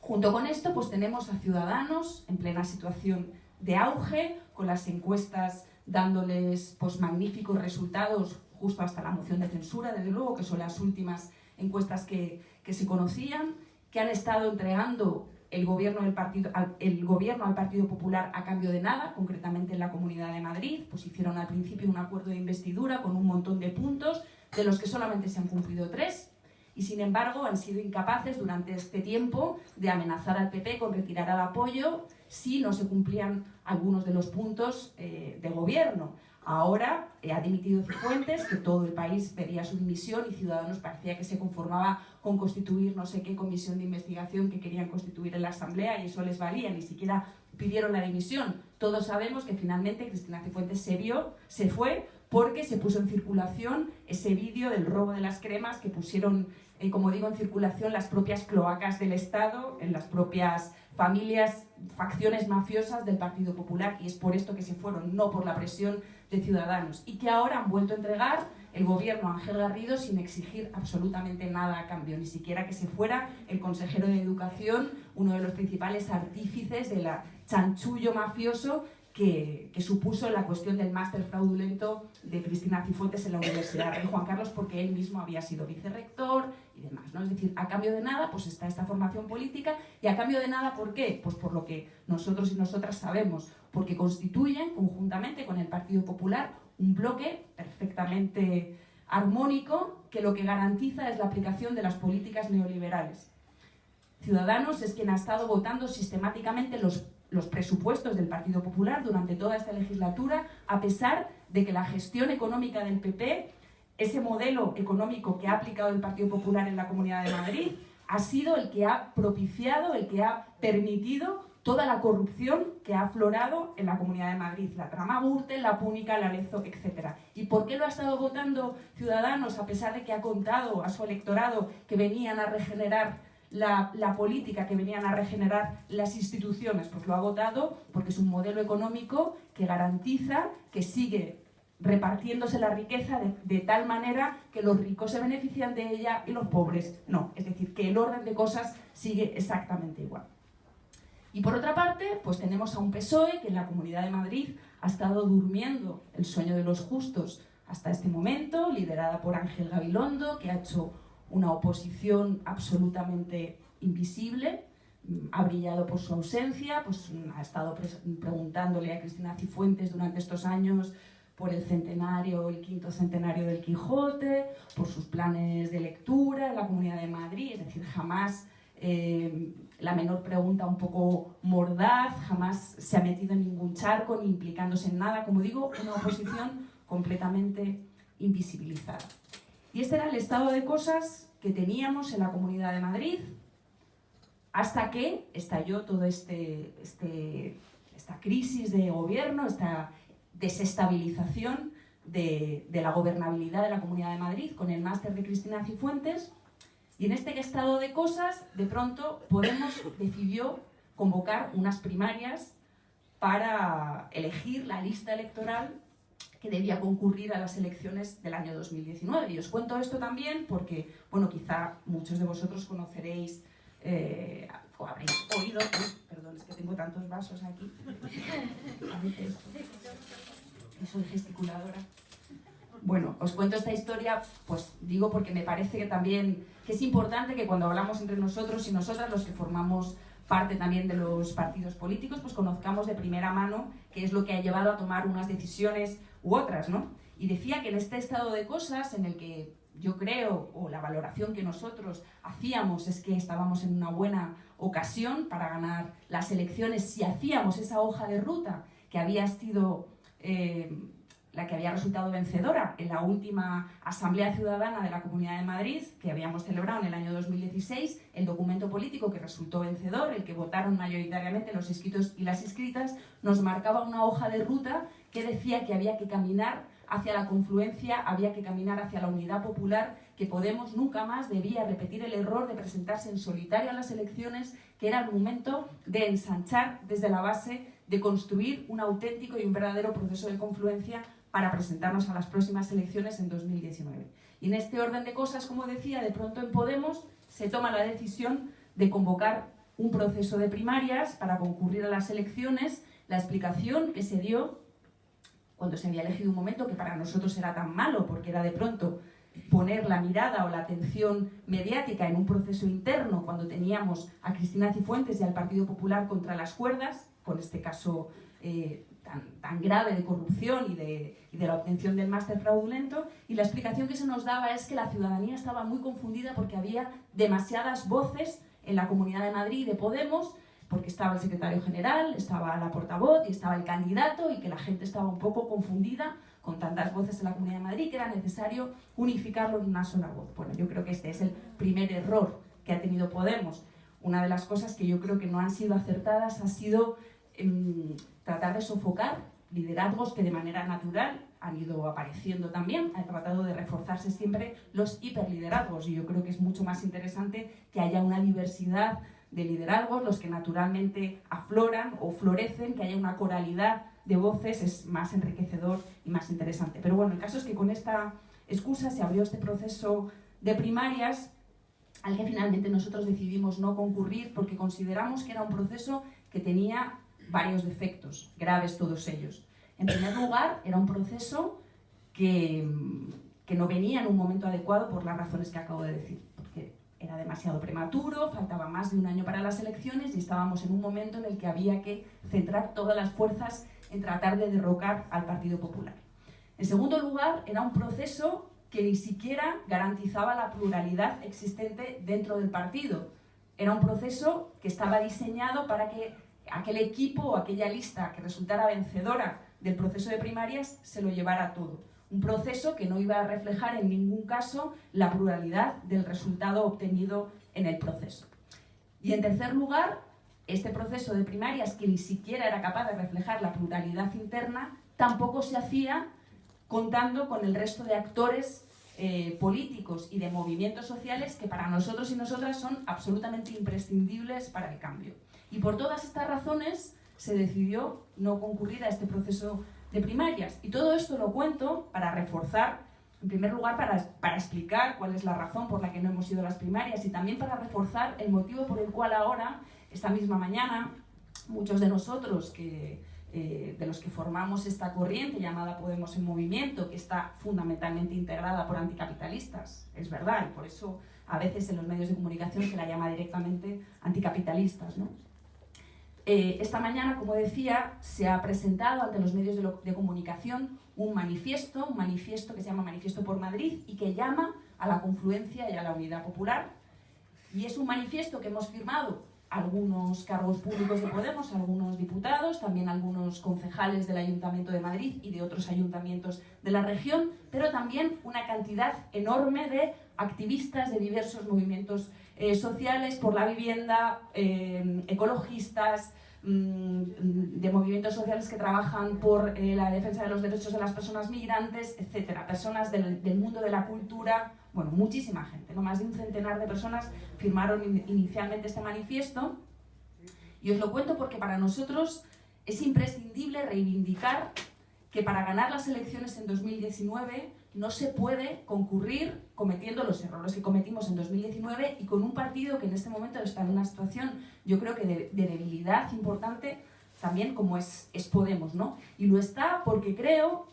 Junto con esto, pues tenemos a Ciudadanos en plena situación de auge, con las encuestas dándoles pues magníficos resultados justo hasta la moción de censura, desde luego, que son las últimas encuestas que se conocían, que han estado entregando el gobierno al Partido Popular a cambio de nada, concretamente en la Comunidad de Madrid. Pues hicieron al principio un acuerdo de investidura con un montón de puntos, de los que solamente se han cumplido 3, y sin embargo han sido incapaces durante este tiempo de amenazar al PP con retirar el apoyo si no se cumplían algunos de los puntos de gobierno. Ahora ha dimitido Cifuentes, que todo el país pedía su dimisión, y Ciudadanos parecía que se conformaba con constituir no sé qué comisión de investigación que querían constituir en la Asamblea, y eso les valía, ni siquiera pidieron la dimisión. Todos sabemos que finalmente Cristina Cifuentes se fue porque se puso en circulación ese vídeo del robo de las cremas que pusieron, como digo, en circulación las propias cloacas del Estado, en las propias familias, facciones mafiosas del Partido Popular, y es por esto que se fueron, no por la presión de Ciudadanos, y que ahora han vuelto a entregar el gobierno a Ángel Garrido sin exigir absolutamente nada a cambio, ni siquiera que se fuera el consejero de Educación, uno de los principales artífices del chanchullo mafioso que supuso la cuestión del máster fraudulento de Cristina Cifuentes en la Universidad Rey Juan Carlos, porque él mismo había sido vicerrector y demás, ¿no? Es decir, a cambio de nada, pues está esta formación política, y a cambio de nada, ¿por qué? Pues por lo que nosotros y nosotras sabemos, porque constituyen, conjuntamente con el Partido Popular, un bloque perfectamente armónico que lo que garantiza es la aplicación de las políticas neoliberales. Ciudadanos es quien ha estado votando sistemáticamente los presupuestos del Partido Popular durante toda esta legislatura, a pesar de que la gestión económica del PP, ese modelo económico que ha aplicado el Partido Popular en la Comunidad de Madrid, ha sido el que ha propiciado, el que ha permitido toda la corrupción que ha aflorado en la Comunidad de Madrid, la trama Gürtel, la Púnica, la Lezo, etc. ¿Y por qué lo ha estado votando Ciudadanos, a pesar de que ha contado a su electorado que venían a regenerar la política, que venían a regenerar las instituciones? Pues lo ha votado porque es un modelo económico que garantiza que sigue repartiéndose la riqueza de tal manera que los ricos se benefician de ella y los pobres no. Es decir, que el orden de cosas sigue exactamente igual. Y por otra parte, pues tenemos a un PSOE que en la Comunidad de Madrid ha estado durmiendo el sueño de los justos hasta este momento, liderada por Ángel Gabilondo, que ha hecho una oposición absolutamente invisible, ha brillado por su ausencia, pues ha estado preguntándole a Cristina Cifuentes durante estos años por el centenario, el 5º centenario del Quijote, por sus planes de lectura en la Comunidad de Madrid, es decir, jamás la menor pregunta un poco mordaz, jamás se ha metido en ningún charco ni implicándose en nada, como digo, una oposición completamente invisibilizada. Y este era el estado de cosas que teníamos en la Comunidad de Madrid hasta que estalló toda esta crisis de gobierno, esta desestabilización de la gobernabilidad de la Comunidad de Madrid con el máster de Cristina Cifuentes. Y en este estado de cosas, de pronto, Podemos decidió convocar unas primarias para elegir la lista electoral que debía concurrir a las elecciones del año 2019. Y os cuento esto también porque, bueno, quizá muchos de vosotros conoceréis o habréis oído, perdón, es que tengo tantos vasos aquí, a veces soy gesticuladora. Bueno, os cuento esta historia, pues digo porque me parece que también que es importante que cuando hablamos entre nosotros y nosotras, los que formamos parte también de los partidos políticos, pues conozcamos de primera mano qué es lo que ha llevado a tomar unas decisiones u otras, ¿no? Y decía que en este estado de cosas en el que yo creo, o la valoración que nosotros hacíamos es que estábamos en una buena ocasión para ganar las elecciones si hacíamos esa hoja de ruta que había sido la que había resultado vencedora en la última Asamblea Ciudadana de la Comunidad de Madrid, que habíamos celebrado en el año 2016, el documento político que resultó vencedor, el que votaron mayoritariamente los inscritos y las inscritas, nos marcaba una hoja de ruta que decía que había que caminar hacia la confluencia, había que caminar hacia la unidad popular, que Podemos nunca más debía repetir el error de presentarse en solitario a las elecciones, que era el momento de ensanchar desde la base, de construir un auténtico y un verdadero proceso de confluencia para presentarnos a las próximas elecciones en 2019. Y en este orden de cosas, como decía, de pronto en Podemos se toma la decisión de convocar un proceso de primarias para concurrir a las elecciones. La explicación que se dio cuando se había elegido un momento que para nosotros era tan malo, porque era de pronto poner la mirada o la atención mediática en un proceso interno, cuando teníamos a Cristina Cifuentes y al Partido Popular contra las cuerdas, con este caso tan grave de corrupción y de la obtención del máster fraudulento, y la explicación que se nos daba es que la ciudadanía estaba muy confundida porque había demasiadas voces en la Comunidad de Madrid de Podemos, porque estaba el secretario general, estaba la portavoz y estaba el candidato, y que la gente estaba un poco confundida con tantas voces en la Comunidad de Madrid, que era necesario unificarlo en una sola voz. Bueno, yo creo que este es el primer error que ha tenido Podemos. Una de las cosas que yo creo que no han sido acertadas ha sido tratar de sofocar liderazgos que de manera natural han ido apareciendo también. Han tratado de reforzarse siempre los hiperliderazgos, y yo creo que es mucho más interesante que haya una diversidad de liderazgos, los que naturalmente afloran o florecen, que haya una coralidad de voces, es más enriquecedor y más interesante. Pero bueno, el caso es que con esta excusa se abrió este proceso de primarias al que finalmente nosotros decidimos no concurrir porque consideramos que era un proceso que tenía varios defectos, graves todos ellos. En primer lugar, era un proceso que no venía en un momento adecuado por las razones que acabo de decir, porque era demasiado prematuro, faltaba más de un año para las elecciones y estábamos en un momento en el que había que centrar todas las fuerzas en tratar de derrocar al Partido Popular. En segundo lugar, era un proceso que ni siquiera garantizaba la pluralidad existente dentro del partido. Era un proceso que estaba diseñado para que aquel equipo o aquella lista que resultara vencedora del proceso de primarias se lo llevara todo. Un proceso que no iba a reflejar en ningún caso la pluralidad del resultado obtenido en el proceso. Y en tercer lugar, este proceso de primarias, que ni siquiera era capaz de reflejar la pluralidad interna, tampoco se hacía contando con el resto de actores políticos y de movimientos sociales que para nosotros y nosotras son absolutamente imprescindibles para el cambio. Y por todas estas razones se decidió no concurrir a este proceso de primarias. Y todo esto lo cuento para reforzar, en primer lugar, para explicar cuál es la razón por la que no hemos ido a las primarias y también para reforzar el motivo por el cual ahora, esta misma mañana, muchos de nosotros de los que formamos esta corriente llamada Podemos en Movimiento, que está fundamentalmente integrada por anticapitalistas, es verdad, y por eso a veces en los medios de comunicación se la llama directamente anticapitalistas, ¿no? Esta mañana, como decía, se ha presentado ante los medios de comunicación un manifiesto que se llama Manifiesto por Madrid y que llama a la confluencia y a la unidad popular. Y es un manifiesto que hemos firmado algunos cargos públicos de Podemos, algunos diputados, también algunos concejales del Ayuntamiento de Madrid y de otros ayuntamientos de la región, pero también una cantidad enorme de activistas de diversos movimientos sociales por la vivienda, ecologistas, de movimientos sociales que trabajan por la defensa de los derechos de las personas migrantes, etcétera, personas del mundo de la cultura, bueno, muchísima gente, ¿no? Más de un centenar de personas firmaron inicialmente este manifiesto. Y os lo cuento porque para nosotros es imprescindible reivindicar que para ganar las elecciones en 2019 no se puede concurrir cometiendo los errores que cometimos en 2019 y con un partido que en este momento está en una situación, yo creo que de debilidad importante también como es Podemos, ¿no? Y lo está porque creo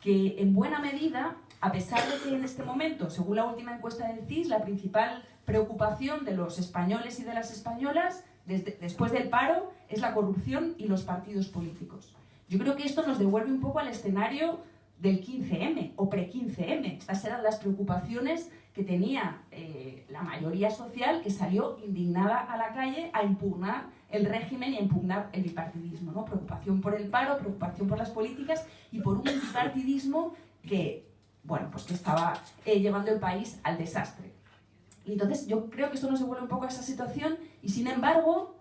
que en buena medida, a pesar de que en este momento, según la última encuesta del CIS, la principal preocupación de los españoles y de las españolas después del paro es la corrupción y los partidos políticos. Yo creo que esto nos devuelve un poco al escenario del 15M o pre-15M. Estas eran las preocupaciones que tenía la mayoría social que salió indignada a la calle a impugnar el régimen y a impugnar el bipartidismo, ¿no? Preocupación por el paro, preocupación por las políticas y por un bipartidismo que, bueno, pues que estaba llevando el país al desastre. Y entonces yo creo que esto nos devuelve un poco a esa situación y sin embargo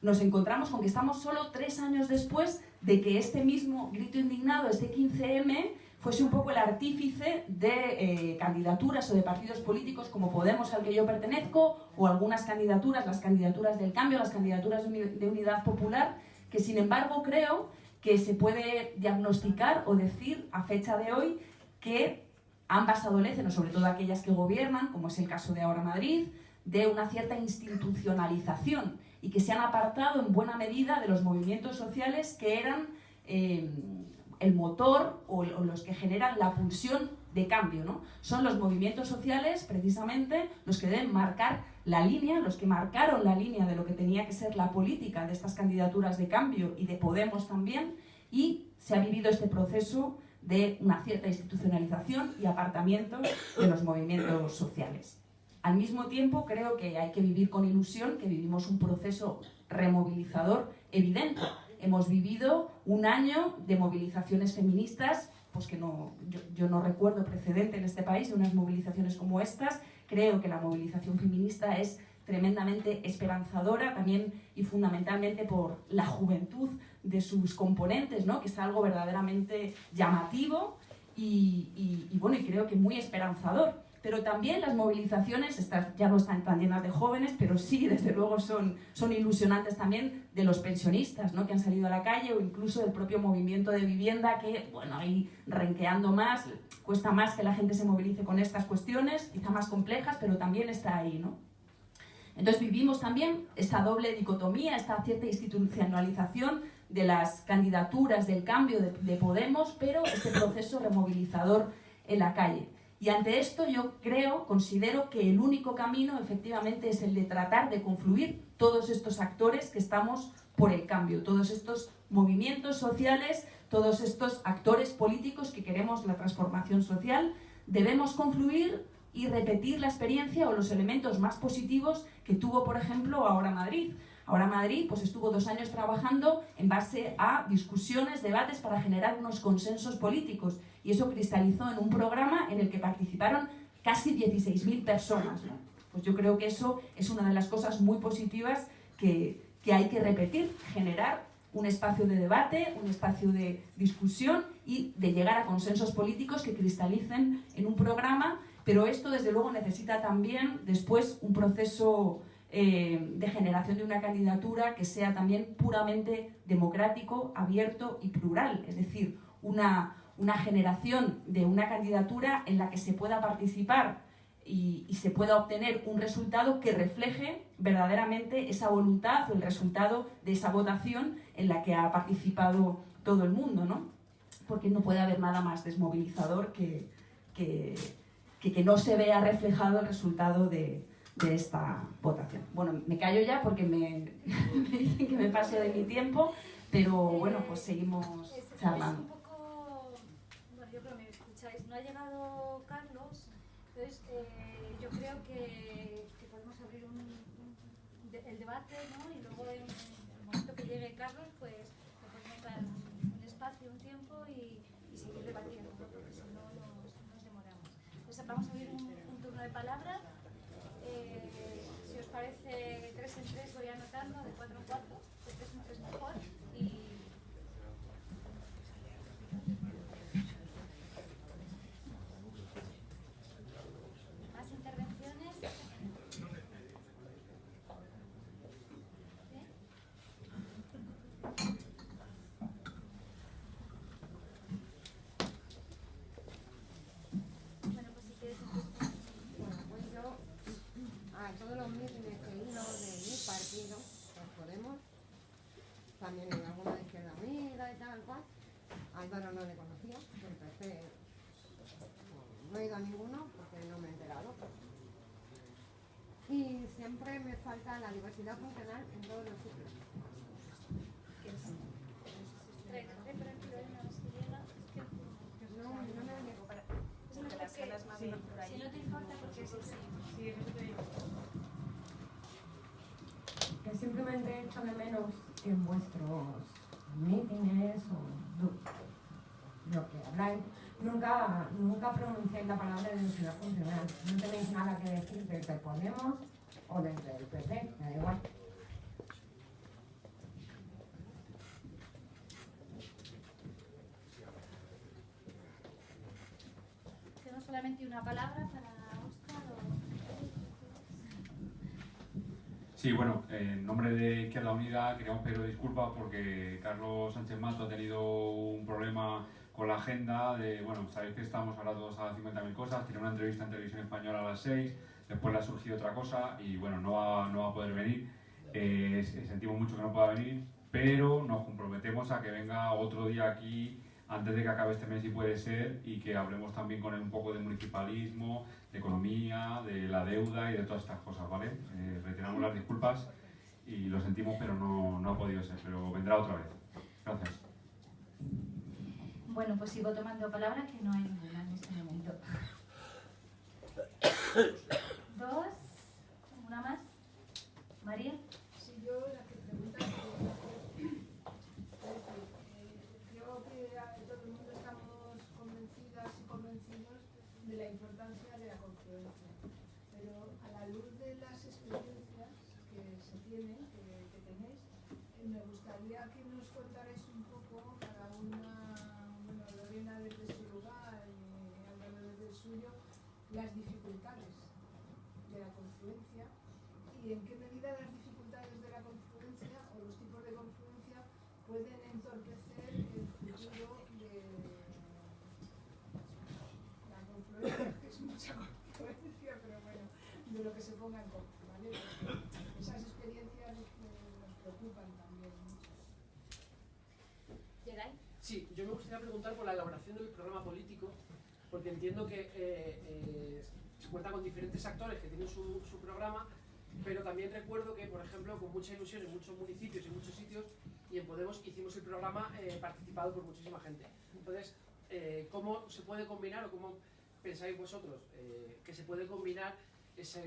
nos encontramos con que estamos solo 3 años después de que este mismo grito indignado, este 15M, fuese un poco el artífice de candidaturas o de partidos políticos como Podemos, al que yo pertenezco, o algunas candidaturas, las candidaturas del cambio, las candidaturas de Unidad Popular, que sin embargo creo que se puede diagnosticar o decir a fecha de hoy que ambas adolecen, o sobre todo aquellas que gobiernan, como es el caso de Ahora Madrid, de una cierta institucionalización y que se han apartado en buena medida de los movimientos sociales que eran el motor o los que generan la pulsión de cambio, ¿no? Son los movimientos sociales, precisamente, los que deben marcar la línea, los que marcaron la línea de lo que tenía que ser la política de estas candidaturas de cambio y de Podemos también, y se ha vivido este proceso de una cierta institucionalización y apartamiento de los movimientos sociales. Al mismo tiempo, creo que hay que vivir con ilusión, que vivimos un proceso removilizador evidente. Hemos vivido un año de movilizaciones feministas, pues que yo no recuerdo precedente en este país de unas movilizaciones como estas. Creo que la movilización feminista es tremendamente esperanzadora también y fundamentalmente por la juventud de sus componentes, ¿no? Que es algo verdaderamente llamativo y bueno, y creo que muy esperanzador. Pero también las movilizaciones, estas ya no están tan llenas de jóvenes, pero sí, desde luego, son ilusionantes también de los pensionistas, ¿no? Que han salido a la calle, o incluso del propio movimiento de vivienda que, bueno, ahí renqueando más, cuesta más que la gente se movilice con estas cuestiones, quizá más complejas, pero también está ahí, ¿no? Entonces vivimos también esta doble dicotomía, esta cierta institucionalización de las candidaturas del cambio de Podemos, pero este proceso removilizador en la calle. Y ante esto yo considero que el único camino efectivamente es el de tratar de confluir todos estos actores que estamos por el cambio, todos estos movimientos sociales, todos estos actores políticos que queremos la transformación social. Debemos confluir y repetir la experiencia o los elementos más positivos que tuvo, por ejemplo, Ahora Madrid. Ahora Madrid pues, estuvo 2 años trabajando en base a discusiones, debates para generar unos consensos políticos, y eso cristalizó en un programa en el que participaron casi 16.000 personas, ¿no? Pues yo creo que eso es una de las cosas muy positivas que hay que repetir, generar un espacio de debate, un espacio de discusión y de llegar a consensos políticos que cristalicen en un programa, pero esto desde luego necesita también después un proceso de generación de una candidatura que sea también puramente democrático, abierto y plural, es decir, una generación de una candidatura en la que se pueda participar y se pueda obtener un resultado que refleje verdaderamente esa voluntad o el resultado de esa votación en la que ha participado todo el mundo, ¿no? Porque no puede haber nada más desmovilizador que no se vea reflejado el resultado de esta votación. Bueno, me callo ya porque me dicen que me pase de mi tiempo, pero bueno, pues seguimos charlando. Es un poco, bueno, yo creo que me escucháis, no ha llegado Carlos, entonces yo creo que podemos abrir el debate, ¿no? Y luego en el momento que llegue Carlos, pues le podemos dar un espacio, un tiempo y seguir debatiendo, ¿no? Porque si no nos demoramos. Entonces vamos a abrir un turno de palabra. Si os parece 3 en 3 voy anotando, de 4 en 4, de 3 en 3 mejor. Y más intervenciones. Bueno, pues si quieres empezar. Todos los mítines que he ido de mi partido, los Podemos, también en alguna de Izquierda Unida y tal cual. A Álvaro no le conocía, empecé, no he ido a ninguno porque no me he enterado. Y siempre me falta la diversidad funcional en todos los sitios. No me niego para... Es mejor que las más por ahí. Si no te importa, porque es así. Sí, eso te digo. Que simplemente echo de menos en vuestros mítines o lo que habláis, nunca pronunciáis la palabra de diversidad funcional. No tenéis nada que decir desde Podemos o desde el PP, me da igual. Tenemos solamente una palabra para Óscar o... Sí, bueno, en nombre de Izquierda Unida queríamos pedir disculpas porque Carlos Sánchez Mato ha tenido un problema con la agenda de, bueno, sabéis que estamos ahora todos a 50.000 cosas, tiene una entrevista en Televisión Española a las 6, después le ha surgido otra cosa y bueno, no va a poder venir. Sentimos mucho que no pueda venir, pero nos comprometemos a que venga otro día aquí antes de que acabe este mes si puede ser, y que hablemos también con él un poco de municipalismo, de economía, de la deuda y de todas estas cosas, ¿vale? Retiramos las disculpas y lo sentimos, pero no ha podido ser, pero vendrá otra vez. Gracias. Bueno, pues sigo tomando palabra, que no hay ninguna en este momento. 2, ¿una más? ¿María? Sí, yo la que pregunta creo que todo el mundo estamos convencidas y convencidos de la importancia de la confluencia, pero a la luz de las experiencias que se tienen, que tenéis, me gustaría que nos contarais un poco cada una, bueno, Lorena desde su lugar y Álvaro desde el suyo, las dificultades de la confluencia y en qué medida las dificultades de la confluencia o los tipos de confluencia pueden entorpecer el futuro de la confluencia, que es mucha confluencia, pero bueno, de lo que se ponga en común, ¿vale? Porque esas experiencias nos preocupan también mucho. Sí, yo me gustaría preguntar por la elaboración del programa político, porque entiendo que se cuenta con diferentes actores que tienen su programa, pero también recuerdo que, por ejemplo, con mucha ilusión en muchos municipios y en muchos sitios, y en Podemos hicimos el programa participado por muchísima gente. Entonces, ¿cómo se puede combinar o cómo pensáis vosotros que se puede combinar esa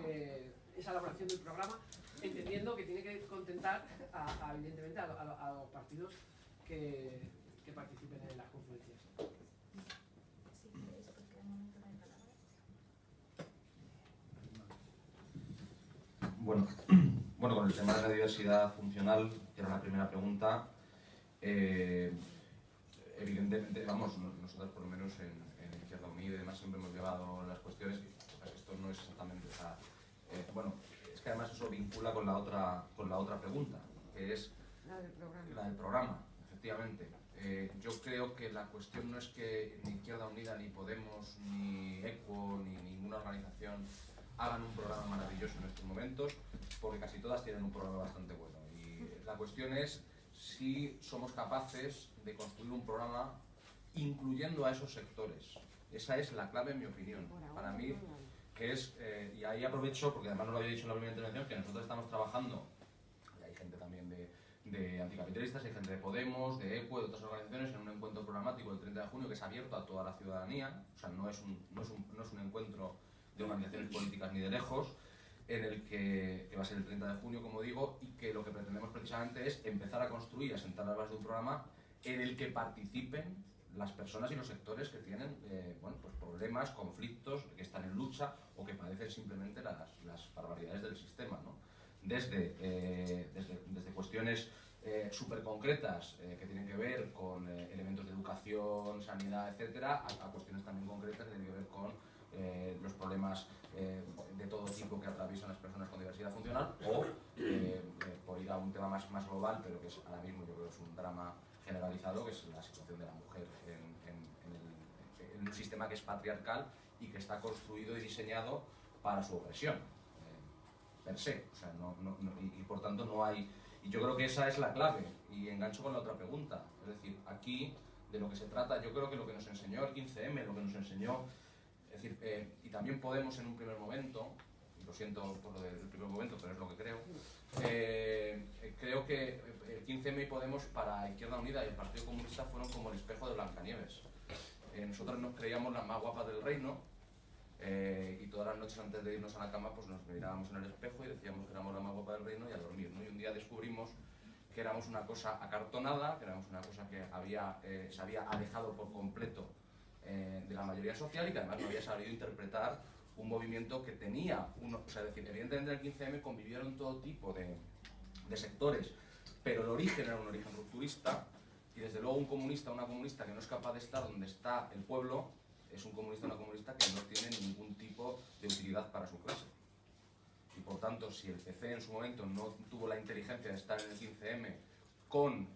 elaboración del programa, entendiendo que tiene que contentar evidentemente a los partidos que participen en las confluencias? Bueno, con el tema de la diversidad funcional, que era la primera pregunta, evidentemente, vamos, nosotros por lo menos en Izquierda Unida y demás siempre hemos llevado las cuestiones, esto no es exactamente, bueno, es que además eso vincula con la otra pregunta, que es La del programa. la del programa, efectivamente. Yo creo que la cuestión no es que ni Izquierda Unida, ni Podemos, ni ECUO, ni ninguna organización hagan un programa maravilloso en estos momentos, porque casi todas tienen un programa bastante bueno. Y la cuestión es si somos capaces de construir un programa incluyendo a esos sectores. Esa es la clave, en mi opinión. Para mí, que es, y ahí aprovecho, porque además no lo había dicho en la primera intervención, que nosotros estamos trabajando, y hay gente también de anticapitalistas, hay gente de Podemos, de ECUO, de otras organizaciones, en un encuentro programático el 30 de junio que es abierto a toda la ciudadanía, o sea, no es un encuentro de organizaciones políticas ni de lejos, en el que va a ser el 30 de junio, como digo, y que lo que pretendemos precisamente es empezar a construir, a sentar las bases de un programa en el que participen las personas y los sectores que tienen bueno, pues problemas, conflictos, que están en lucha o que padecen simplemente las barbaridades del sistema, ¿no? Desde cuestiones súper concretas que tienen que ver con elementos de educación, sanidad, etcétera, a cuestiones también concretas que tienen que ver con los problemas de todo tipo que atraviesan las personas con diversidad funcional o, por ir a un tema más global, pero que es ahora mismo yo creo que es un drama generalizado, que es la situación de la mujer en un sistema que es patriarcal y que está construido y diseñado para su opresión, per se. O sea, y por tanto no hay... Y yo creo que esa es la clave, y engancho con la otra pregunta. Es decir, aquí de lo que se trata, yo creo que lo que nos enseñó el 15M, lo que nos enseñó... Es decir, y también Podemos en un primer momento, y lo siento por lo del primer momento, pero es lo que creo, creo que el 15M y Podemos para Izquierda Unida y el Partido Comunista fueron como el espejo de Blancanieves. Nosotros nos creíamos las más guapas del reino y todas las noches antes de irnos a la cama pues nos mirábamos en el espejo y decíamos que éramos la más guapa del reino y a dormir, ¿no? Y un día descubrimos que éramos una cosa acartonada, que éramos una cosa que se había alejado por completo de la mayoría social y que además no había sabido interpretar un movimiento que tenía, o sea, es decir, evidentemente en el 15M convivieron todo tipo de sectores, pero el origen era un origen rupturista y desde luego un comunista, una comunista que no es capaz de estar donde está el pueblo, es un comunista, una comunista que no tiene ningún tipo de utilidad para su clase. Y por tanto, si el PC en su momento no tuvo la inteligencia de estar en el 15M con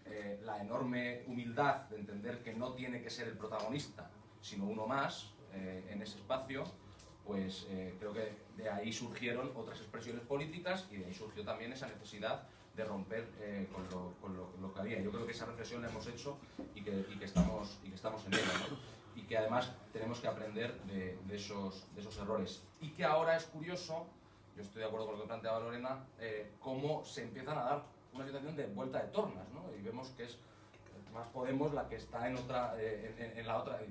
la enorme humildad de entender que no tiene que ser el protagonista, sino uno más en ese espacio, pues creo que de ahí surgieron otras expresiones políticas y de ahí surgió también esa necesidad de romper con lo que había. Yo creo que esa reflexión la hemos hecho y que estamos en ella, ¿no? Y que además tenemos que aprender de esos errores. Y que ahora es curioso, yo estoy de acuerdo con lo que planteaba Lorena, cómo se empiezan a dar una situación de vuelta de tornas, ¿no? Y vemos que es más Podemos la que está en la otra,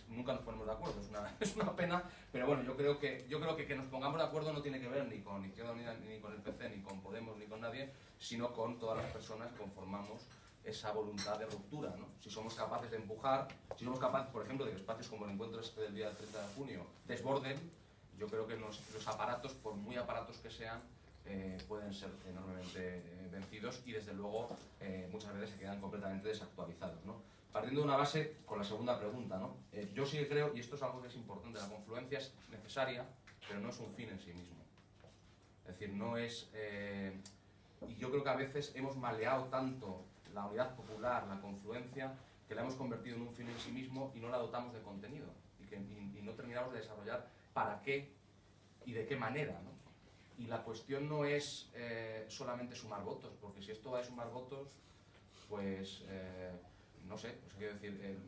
nunca nos ponemos de acuerdo, es una pena, pero bueno, yo creo que nos pongamos de acuerdo no tiene que ver ni con Izquierda Unida, ni con el PC, ni con Podemos, ni con nadie, sino con todas las personas que conformamos esa voluntad de ruptura, ¿no? Si somos capaces de empujar, si somos capaces, por ejemplo, de que espacios como el encuentro del día del 30 de junio desborden, yo creo que los aparatos, por muy aparatos que sean, pueden ser enormemente vencidos y desde luego muchas veces se quedan completamente desactualizados, ¿no? Partiendo de una base con la segunda pregunta, ¿no? Yo sí que creo, y esto es algo que es importante, la confluencia es necesaria, pero no es un fin en sí mismo. Es decir, no es... y yo creo que a veces hemos maleado tanto la unidad popular, la confluencia, que la hemos convertido en un fin en sí mismo y no la dotamos de contenido y no terminamos de desarrollar para qué y de qué manera, ¿no? Y la cuestión no es solamente sumar votos, porque si esto va a sumar votos, pues no sé, quiero decir,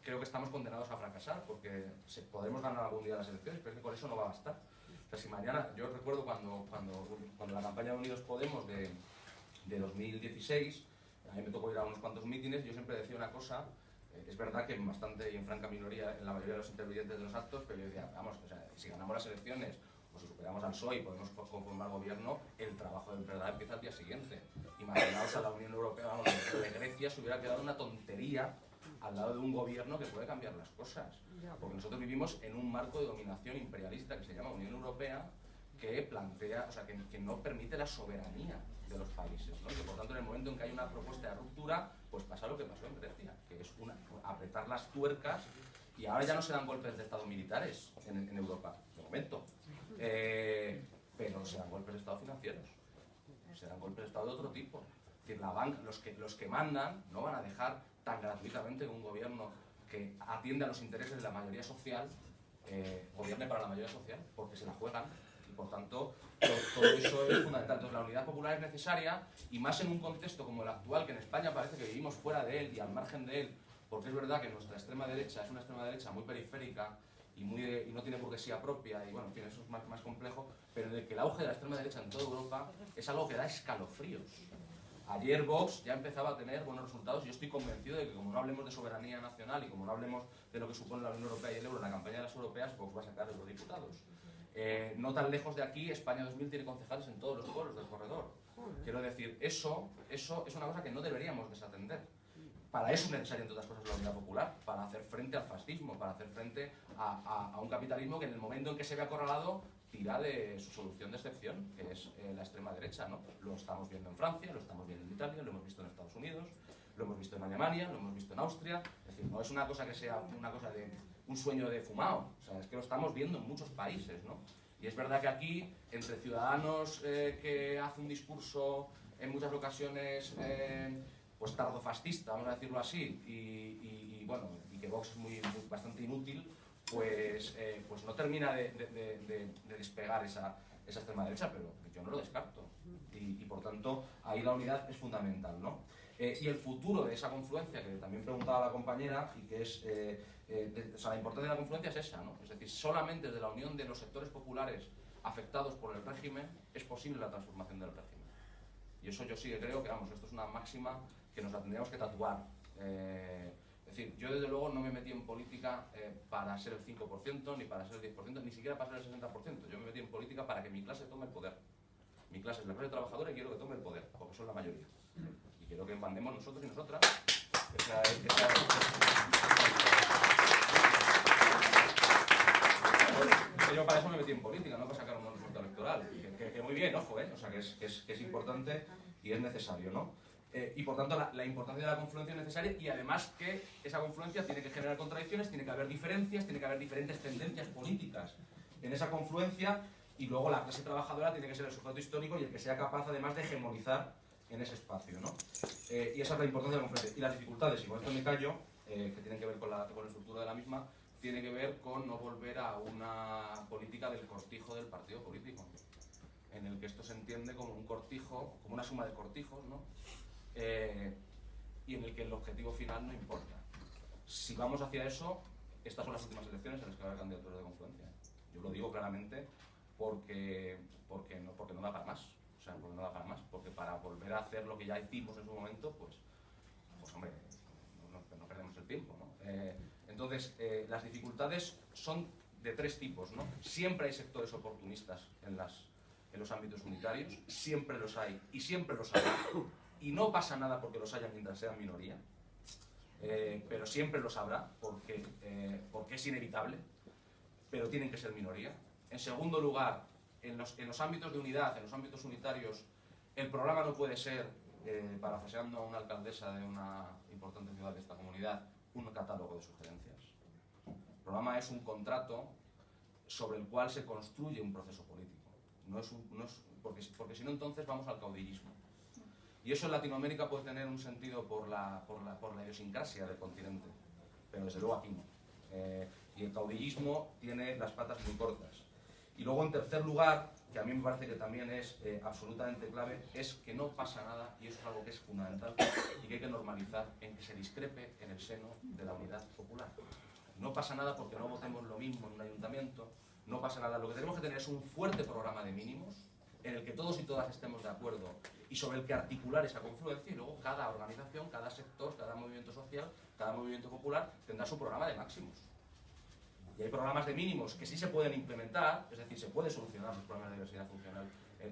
creo que estamos condenados a fracasar, porque podremos ganar algún día las elecciones, pero es que con eso no va a bastar. O sea, si mañana, yo recuerdo cuando la campaña de Unidos Podemos de 2016, a mí me tocó ir a unos cuantos mítines, yo siempre decía una cosa, es verdad que bastante y en franca minoría en la mayoría de los intervinientes de los actos, pero yo decía, vamos, o sea, si ganamos las elecciones o si superamos al PSOE y podemos conformar gobierno, el trabajo de verdad empieza al día siguiente. Imaginaos a la Unión Europea, vamos, de Grecia se hubiera quedado una tontería al lado de un gobierno que puede cambiar las cosas. Porque nosotros vivimos en un marco de dominación imperialista que se llama Unión Europea, que plantea, o sea, que no permite la soberanía de los países, ¿no? Y que por tanto en el momento en que hay una propuesta de ruptura, pues pasa lo que pasó en Grecia, que es apretar las tuercas, y ahora ya no se dan golpes de estado militares en Europa, de momento, pero se dan golpes de estado financieros, se dan golpes de estado de otro tipo. Es decir, la banca, los que mandan no van a dejar tan gratuitamente que un gobierno que atiende a los intereses de la mayoría social gobierne para la mayoría social, porque se la juegan. Por tanto, todo eso es fundamental. Entonces, la unidad popular es necesaria, y más en un contexto como el actual, que en España parece que vivimos fuera de él y al margen de él, porque es verdad que nuestra extrema derecha es una extrema derecha muy periférica y no tiene burguesía propia, y bueno, en fin, eso es más complejo, pero de que el auge de la extrema derecha en toda Europa es algo que da escalofríos. Ayer Vox ya empezaba a tener buenos resultados, y yo estoy convencido de que como no hablemos de soberanía nacional y como no hablemos de lo que supone la Unión Europea y el euro en la campaña de las europeas, Vox va a sacar eurodiputados. No tan lejos de aquí, España 2000 tiene concejales en todos los pueblos del corredor. Quiero decir, eso es una cosa que no deberíamos desatender. Para eso es necesaria, entre otras cosas, la unidad popular, para hacer frente al fascismo, para hacer frente a un capitalismo que en el momento en que se ve acorralado tira de su solución de excepción, que es la extrema derecha, ¿no? Lo estamos viendo en Francia, lo estamos viendo en Italia, lo hemos visto en Estados Unidos, lo hemos visto en Alemania, lo hemos visto en Austria. Es decir, no es una cosa que sea una cosa de un sueño de fumado, o sea, es que lo estamos viendo en muchos países, ¿no? Y es verdad que aquí, entre ciudadanos que hacen un discurso en muchas ocasiones pues tardofascista, vamos a decirlo así, y bueno, y que Vox es bastante inútil, pues no termina de despegar esa extrema derecha, pero yo no lo descarto. Y por tanto, ahí la unidad es fundamental, ¿no? Y el futuro de esa confluencia, que también preguntaba la compañera, y que es, o sea, la importancia de la confluencia es esa, ¿no? Es decir, solamente desde la unión de los sectores populares afectados por el régimen es posible la transformación del régimen. Y eso yo sí que creo que, vamos, esto es una máxima que nos la tendríamos que tatuar. Es decir, yo desde luego no me metí en política para ser el 5%, ni para ser el 10%, ni siquiera para ser el 60%. Yo me metí en política para que mi clase tome el poder. Mi clase es la clase trabajadora y quiero que tome el poder, porque son la mayoría. Y quiero que mandemos nosotros y nosotras. Yo para eso me metí en política, no para sacar un resultado electoral. Que muy bien, ojo, o sea, que es importante y es necesario, ¿no? Y por tanto la importancia de la confluencia es necesaria, y además que esa confluencia tiene que generar contradicciones, tiene que haber diferencias, tiene que haber diferentes tendencias políticas en esa confluencia, y luego la clase trabajadora tiene que ser el sujeto histórico y el que sea capaz además de hegemonizar en ese espacio, ¿no? Y esa es la importancia de la confluencia. Y las dificultades, y con esto me callo, que tienen que ver con el futuro de la misma, tiene que ver con no volver a una política del cortijo del partido político, en el que esto se entiende como un cortijo, como una suma de cortijos, ¿no? Y en el que el objetivo final no importa. Si vamos hacia eso, estas son las últimas elecciones en las que va a haber candidaturas de confluencia. Yo lo digo claramente porque no da para más. O sea, porque no da para más. Porque para volver a hacer lo que ya hicimos en su momento, pues hombre, no perdemos el tiempo, ¿no? Entonces, las dificultades son de tres tipos, ¿no? Siempre hay sectores oportunistas en los ámbitos unitarios, siempre los hay y siempre los habrá. Y no pasa nada porque los haya mientras sean minoría, pero siempre los habrá porque es inevitable, pero tienen que ser minoría. En segundo lugar, en los ámbitos de unidad, en los ámbitos unitarios, el programa no puede ser, parafraseando a una alcaldesa de una importante ciudad de esta comunidad, un catálogo de sugerencias. El programa es un contrato sobre el cual se construye un proceso político. Porque si no, entonces vamos al caudillismo. Y eso en Latinoamérica puede tener un sentido por la idiosincrasia del continente, pero desde luego aquí no. Y el caudillismo tiene las patas muy cortas. Y luego, en tercer lugar, que a mí me parece que también es absolutamente clave, es que no pasa nada, y eso es algo que es fundamental y que hay que normalizar, en que se discrepe en el seno de la unidad popular. No pasa nada porque no votemos lo mismo en un ayuntamiento, no pasa nada. Lo que tenemos que tener es un fuerte programa de mínimos en el que todos y todas estemos de acuerdo y sobre el que articular esa confluencia, y luego cada organización, cada sector, cada movimiento social, cada movimiento popular tendrá su programa de máximos. Y hay programas de mínimos que sí se pueden implementar, es decir, se puede solucionar los problemas de diversidad funcional,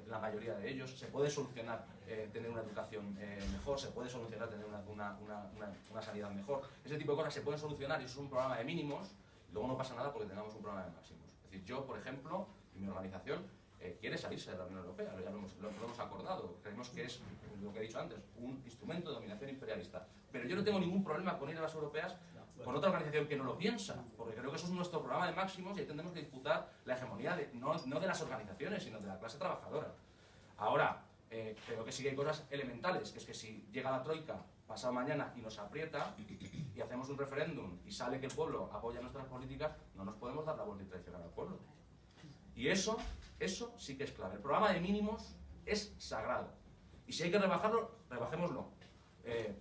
la mayoría de ellos, se puede solucionar tener una educación mejor, se puede solucionar tener una sanidad mejor. Ese tipo de cosas se pueden solucionar y eso es un programa de mínimos, y luego no pasa nada porque tengamos un programa de máximos. Es decir, yo, por ejemplo, y mi organización quiere salirse de la Unión Europea, ya lo hemos acordado, creemos que es, lo que he dicho antes, un instrumento de dominación imperialista. Pero yo no tengo ningún problema con ir a las europeas con otra organización que no lo piensa, porque creo que eso es nuestro programa de máximos y ahí tendremos que disputar la hegemonía no de las organizaciones, sino de la clase trabajadora. Ahora, creo que sí que hay cosas elementales, que es que si llega la troika pasado mañana y nos aprieta y hacemos un referéndum y sale que el pueblo apoya nuestras políticas, no nos podemos dar la vuelta y traicionar al pueblo. Y eso sí que es clave. El programa de mínimos es sagrado. Y si hay que rebajarlo, rebajémoslo.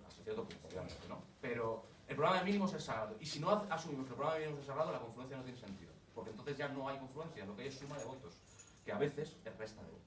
Hasta cierto punto, obviamente, ¿no? Pero el programa de mínimos es sagrado. Y si no asumimos que el programa de mínimos es sagrado, la confluencia no tiene sentido. Porque entonces ya no hay confluencia, lo que hay es suma de votos, que a veces es resta de votos.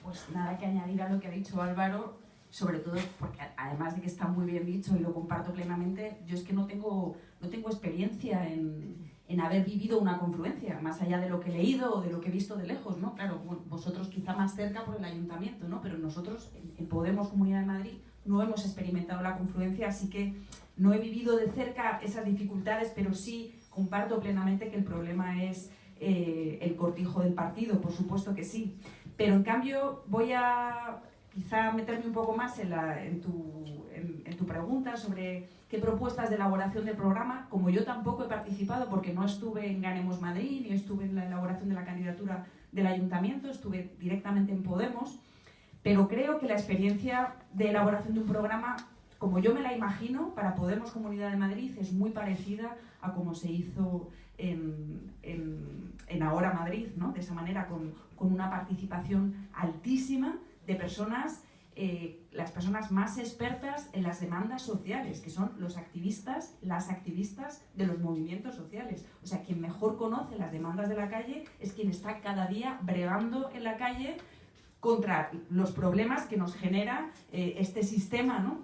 Pues nada que añadir a lo que ha dicho Álvaro, sobre todo porque además de que está muy bien dicho y lo comparto plenamente, yo es que no tengo experiencia en haber vivido una confluencia, más allá de lo que he leído o de lo que he visto de lejos, ¿no? Claro, bueno, vosotros quizá más cerca por el ayuntamiento, ¿no? Pero nosotros en Podemos Comunidad de Madrid no hemos experimentado la confluencia, así que no he vivido de cerca esas dificultades, pero sí comparto plenamente que el problema es el cortijo del partido, por supuesto que sí. Pero en cambio voy a quizá meterme un poco más en tu pregunta sobre qué propuestas de elaboración del programa. Como yo tampoco he participado porque no estuve en Ganemos Madrid ni estuve en la elaboración de la candidatura del ayuntamiento, estuve directamente en Podemos, pero creo que la experiencia de elaboración de un programa, como yo me la imagino, para Podemos Comunidad de Madrid es muy parecida a como se hizo en Ahora Madrid, ¿no? De esa manera, con una participación altísima de personas, las personas más expertas en las demandas sociales, que son los activistas, las activistas de los movimientos sociales. O sea, quien mejor conoce las demandas de la calle es quien está cada día bregando en la calle contra los problemas que nos genera este sistema, ¿no?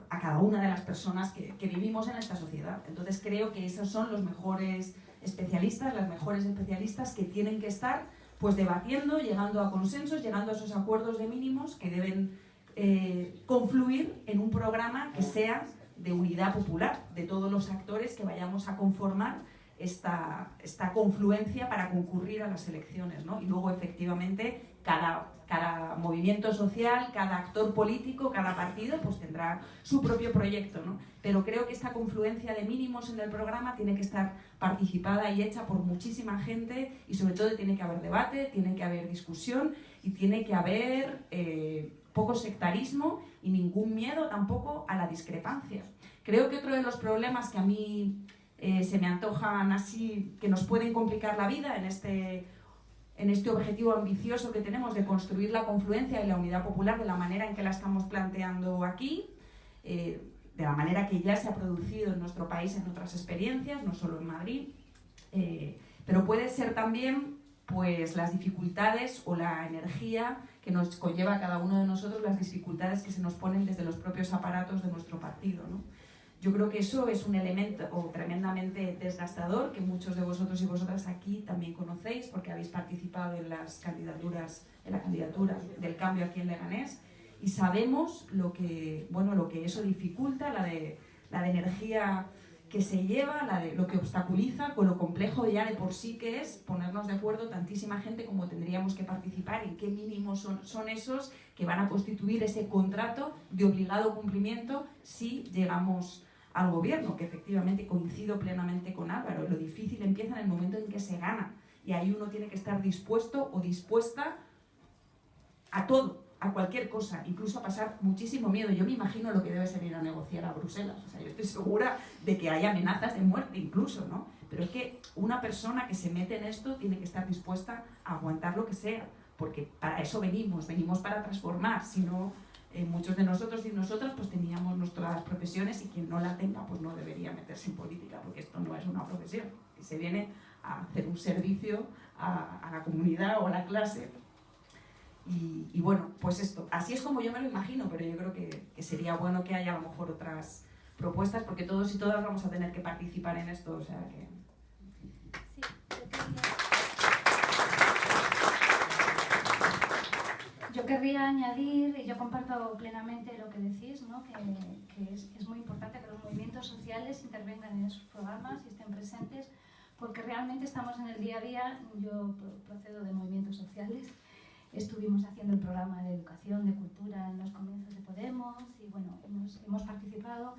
A cada una de las personas que vivimos en esta sociedad. Entonces creo que esos son los mejores especialistas, las mejores especialistas que tienen que estar pues debatiendo, llegando a consensos, llegando a esos acuerdos de mínimos que deben confluir en un programa que sea de unidad popular, de todos los actores que vayamos a conformar esta confluencia para concurrir a las elecciones, ¿no? Y luego efectivamente cada movimiento social, cada actor político, cada partido pues tendrá su propio proyecto, ¿no? Pero creo que esta confluencia de mínimos en el programa tiene que estar participada y hecha por muchísima gente y sobre todo tiene que haber debate, tiene que haber discusión y tiene que haber poco sectarismo y ningún miedo tampoco a la discrepancia. Creo que otro de los problemas que a mí se me antojan así, que nos pueden complicar la vida en este objetivo ambicioso que tenemos de construir la confluencia y la unidad popular de la manera en que la estamos planteando aquí, de la manera que ya se ha producido en nuestro país en otras experiencias, no solo en Madrid, pero puede ser también pues, las dificultades o la energía que nos conlleva a cada uno de nosotros, las dificultades que se nos ponen desde los propios aparatos de nuestro partido, ¿no? Yo creo que eso es un elemento tremendamente desgastador que muchos de vosotros y vosotras aquí también conocéis porque habéis participado en la candidatura del cambio aquí en Leganés y sabemos lo que eso dificulta, la de energía que se lleva, lo que obstaculiza, con lo complejo ya de por sí que es ponernos de acuerdo tantísima gente como tendríamos que participar, en qué mínimos son esos que van a constituir ese contrato de obligado cumplimiento si llegamos al gobierno, que efectivamente coincido plenamente con Álvaro. Lo difícil empieza en el momento en que se gana y ahí uno tiene que estar dispuesto o dispuesta a todo, a cualquier cosa, incluso a pasar muchísimo miedo. Yo me imagino lo que debe ser ir a negociar a Bruselas. O sea, yo estoy segura de que hay amenazas de muerte incluso, ¿no? Pero es que una persona que se mete en esto tiene que estar dispuesta a aguantar lo que sea, porque para eso venimos para transformar. Si no, muchos de nosotros y nosotras pues teníamos nuestras profesiones, y quien no la tenga pues no debería meterse en política, porque esto no es una profesión, que se viene a hacer un servicio a la comunidad o a la clase. Y bueno, pues esto, así es como yo me lo imagino, pero yo creo que sería bueno que haya a lo mejor otras propuestas, porque todos y todas vamos a tener que participar en esto, o sea que... Sí, yo querría añadir, y yo comparto plenamente lo que decís, ¿no? que es muy importante que los movimientos sociales intervengan en esos programas y estén presentes, porque realmente estamos en el día a día. Yo procedo de movimientos sociales. Estuvimos haciendo el programa de educación, de cultura en los comienzos de Podemos y bueno, hemos participado.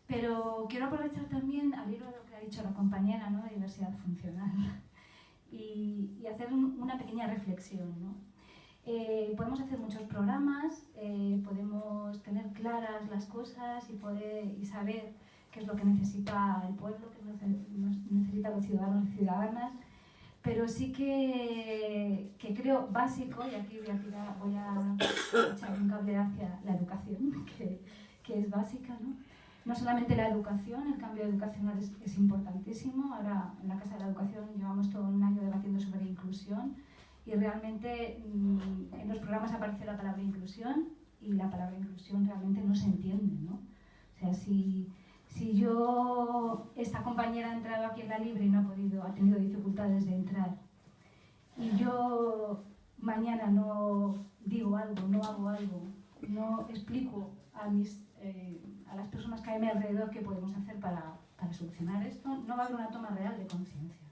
Pero quiero aprovechar también al hilo de lo que ha dicho la compañera, ¿no? De diversidad funcional y hacer una pequeña reflexión, ¿no? Podemos hacer muchos programas, podemos tener claras las cosas y saber qué es lo que necesita el pueblo, qué es lo que necesitan los ciudadanos y ciudadanas. Pero sí que creo básico, y aquí voy a echar un cable hacia la educación, que es básica, ¿no? No solamente la educación, el cambio educacional es importantísimo. Ahora en la Casa de la Educación llevamos todo un año debatiendo sobre inclusión y realmente en los programas aparece la palabra inclusión y la palabra inclusión realmente no se entiende, ¿no? O sea, si esta compañera ha entrado aquí en la Libre y ha tenido dificultades de entrar, y yo mañana no digo algo, no hago algo, no explico a las personas que hay a mi alrededor qué podemos hacer para solucionar esto, no va a haber una toma real de conciencia.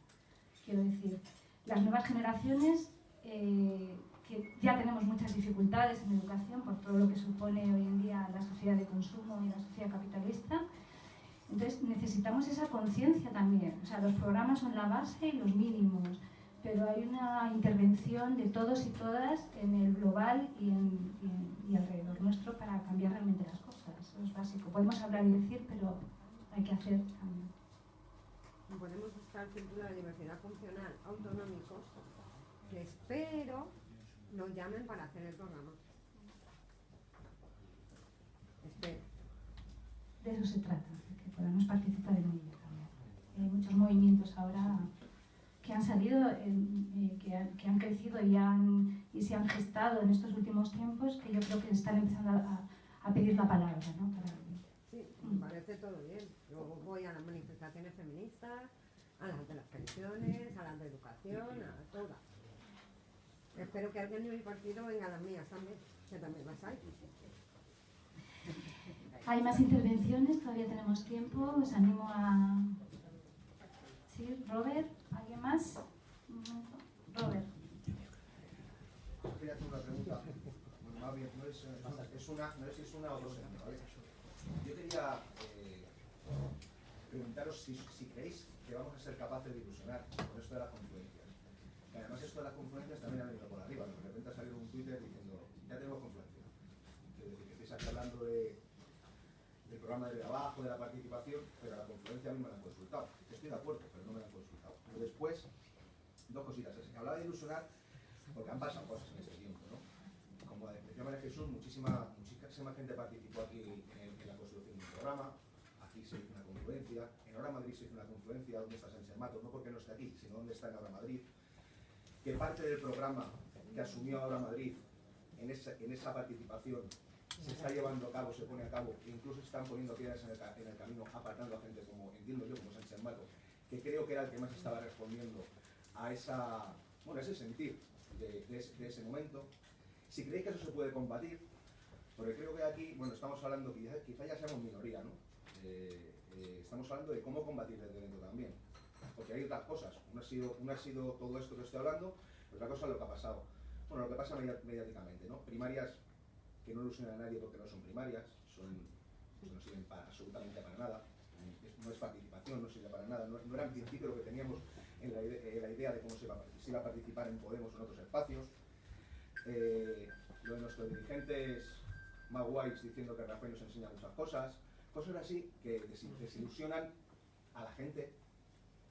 Quiero decir, las nuevas generaciones, que ya tenemos muchas dificultades en educación por todo lo que supone hoy en día la sociedad de consumo y la sociedad capitalista. Entonces necesitamos esa conciencia también. O sea, los programas son la base y los mínimos, pero hay una intervención de todos y todas en el global y alrededor nuestro para cambiar realmente las cosas. Eso es básico. Podemos hablar y decir, pero hay que hacer también. Podemos buscar círculos de diversidad funcional autonómicos que espero nos llamen para hacer el programa. Espero. De eso se trata, de que podamos participar en ello también. Hay muchos movimientos ahora que han salido, que han crecido y se han gestado en estos últimos tiempos, que yo creo que están empezando a pedir la palabra, ¿no? Sí, me parece todo bien. Yo voy a las manifestaciones feministas, a las de las pensiones, a las de educación, a todas. Espero que alguien de mi partido venga a las mías también, que también las hay. Hay más intervenciones, todavía tenemos tiempo, os animo a... ¿Sí? ¿Robert? ¿Alguien más? Un momento. Robert. Quería hacer una pregunta. Bueno, más bien, no sé si es una o dos, ¿vale? Yo quería preguntaros si creéis que vamos a ser capaces de ilusionar con esto de las confluencias. Y además esto de las confluencias también ha venido por arriba, ¿no? De repente ha salido un Twitter diciendo, ya tenemos confluencia. Que estáis aquí hablando del programa de trabajo, de la participación, pero a la confluencia a mí me la han consultado. Estoy de acuerdo, pero no me la han consultado. Pero después, dos cositas. Se hablaba de ilusionar porque han pasado cosas en este tiempo, ¿no? Como decía María Jesús, muchísima gente participó aquí en la construcción del programa. Aquí se hizo una confluencia. En Ahora Madrid se hizo una confluencia. ¿Dónde está Sánchez Mato? No porque no esté aquí, sino dónde está en Ahora Madrid. Que parte del programa que asumió Ahora Madrid en esa participación se está llevando a cabo, se pone a cabo, e incluso se están poniendo piedras en el camino, apartando a gente como, entiendo yo, como Sánchez Mato, que creo que era el que más estaba respondiendo a ese sentir de ese momento. Si creéis que eso se puede combatir, porque creo que aquí, bueno, estamos hablando, quizá ya seamos minoría, ¿no? Estamos hablando de cómo combatir desde dentro también, porque hay otras cosas. Una ha sido todo esto que estoy hablando, otra cosa es lo que ha pasado. Bueno, lo que pasa mediáticamente, ¿no? Primarias que no ilusionan a nadie porque no son primarias, no sirven absolutamente para nada, no es participación, no sirve para nada, no era en principio lo que teníamos en la idea de cómo se iba a participar en Podemos o en otros espacios. lo de nuestros dirigentes más guays diciendo que Rafael nos enseña muchas cosas, cosas así que desilusionan a la gente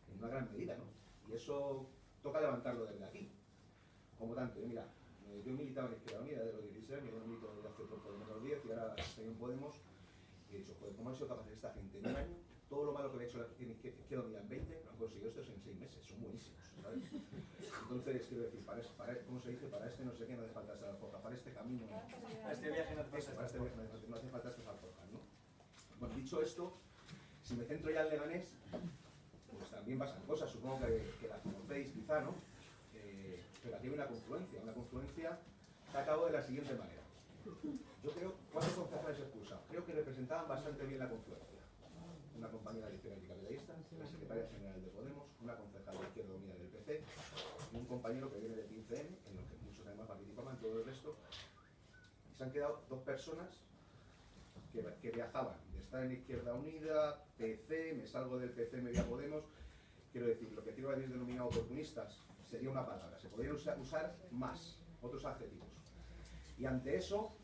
en una gran medida, ¿no? Y eso toca levantarlo desde aquí. Como tanto, mira, yo militaba en Izquierda Unida desde los 16 años, yo milito desde hace poco de menos 10 y ahora estoy en Podemos, y he dicho, joder, ¿cómo han sido capaces esta gente en un año? Todo lo malo que había hecho en Izquierda Unida en 20, lo han conseguido estos en 6 meses, son buenísimos, ¿sabes? Entonces, quiero decir, ¿cómo se dice? Para este no sé qué no hace falta esta alforja, para este camino, Para este viaje no hace falta para este viaje no hace falta estas alforjas, ¿no? Bueno, dicho esto, si me centro ya en Leganés, pues también pasan cosas, supongo que las conocéis quizá, ¿no? Pero aquí hay una confluencia que acabó de la siguiente manera. Yo creo, ¿cuántos concejales expulsados? Creo que representaban bastante bien la confluencia. Una compañera de Izquierda Anticapitalistas, la secretaria general de Podemos, una concejal de Izquierda Unida del PC, y un compañero que viene de 15M, en los que muchos además participaban, todo el resto. Y se han quedado dos personas que viajaban de estar en Izquierda Unida, PC, me salgo del PC, me voy a Podemos. Quiero decir, lo que quiero habéis denominado oportunistas sería una palabra, se podrían usar más, otros adjetivos. Y ante eso,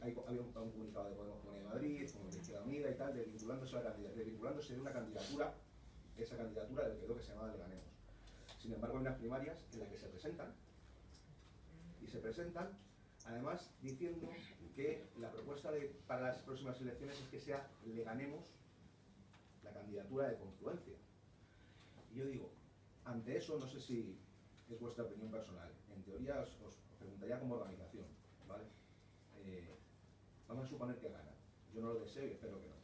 había un comunicado de Podemos Comunidad de Madrid, como de Izquierda Unida y tal, desvinculándose de una candidatura, esa candidatura del que creo que se llamaba Leganemos. Sin embargo, hay unas primarias en las que se presentan, además diciendo que la propuesta para las próximas elecciones es que sea Leganemos la candidatura de confluencia. Y yo digo, ante eso, no sé si es vuestra opinión personal, en teoría os preguntaría como organización, ¿vale? Vamos a suponer que gana, yo no lo deseo y espero que no.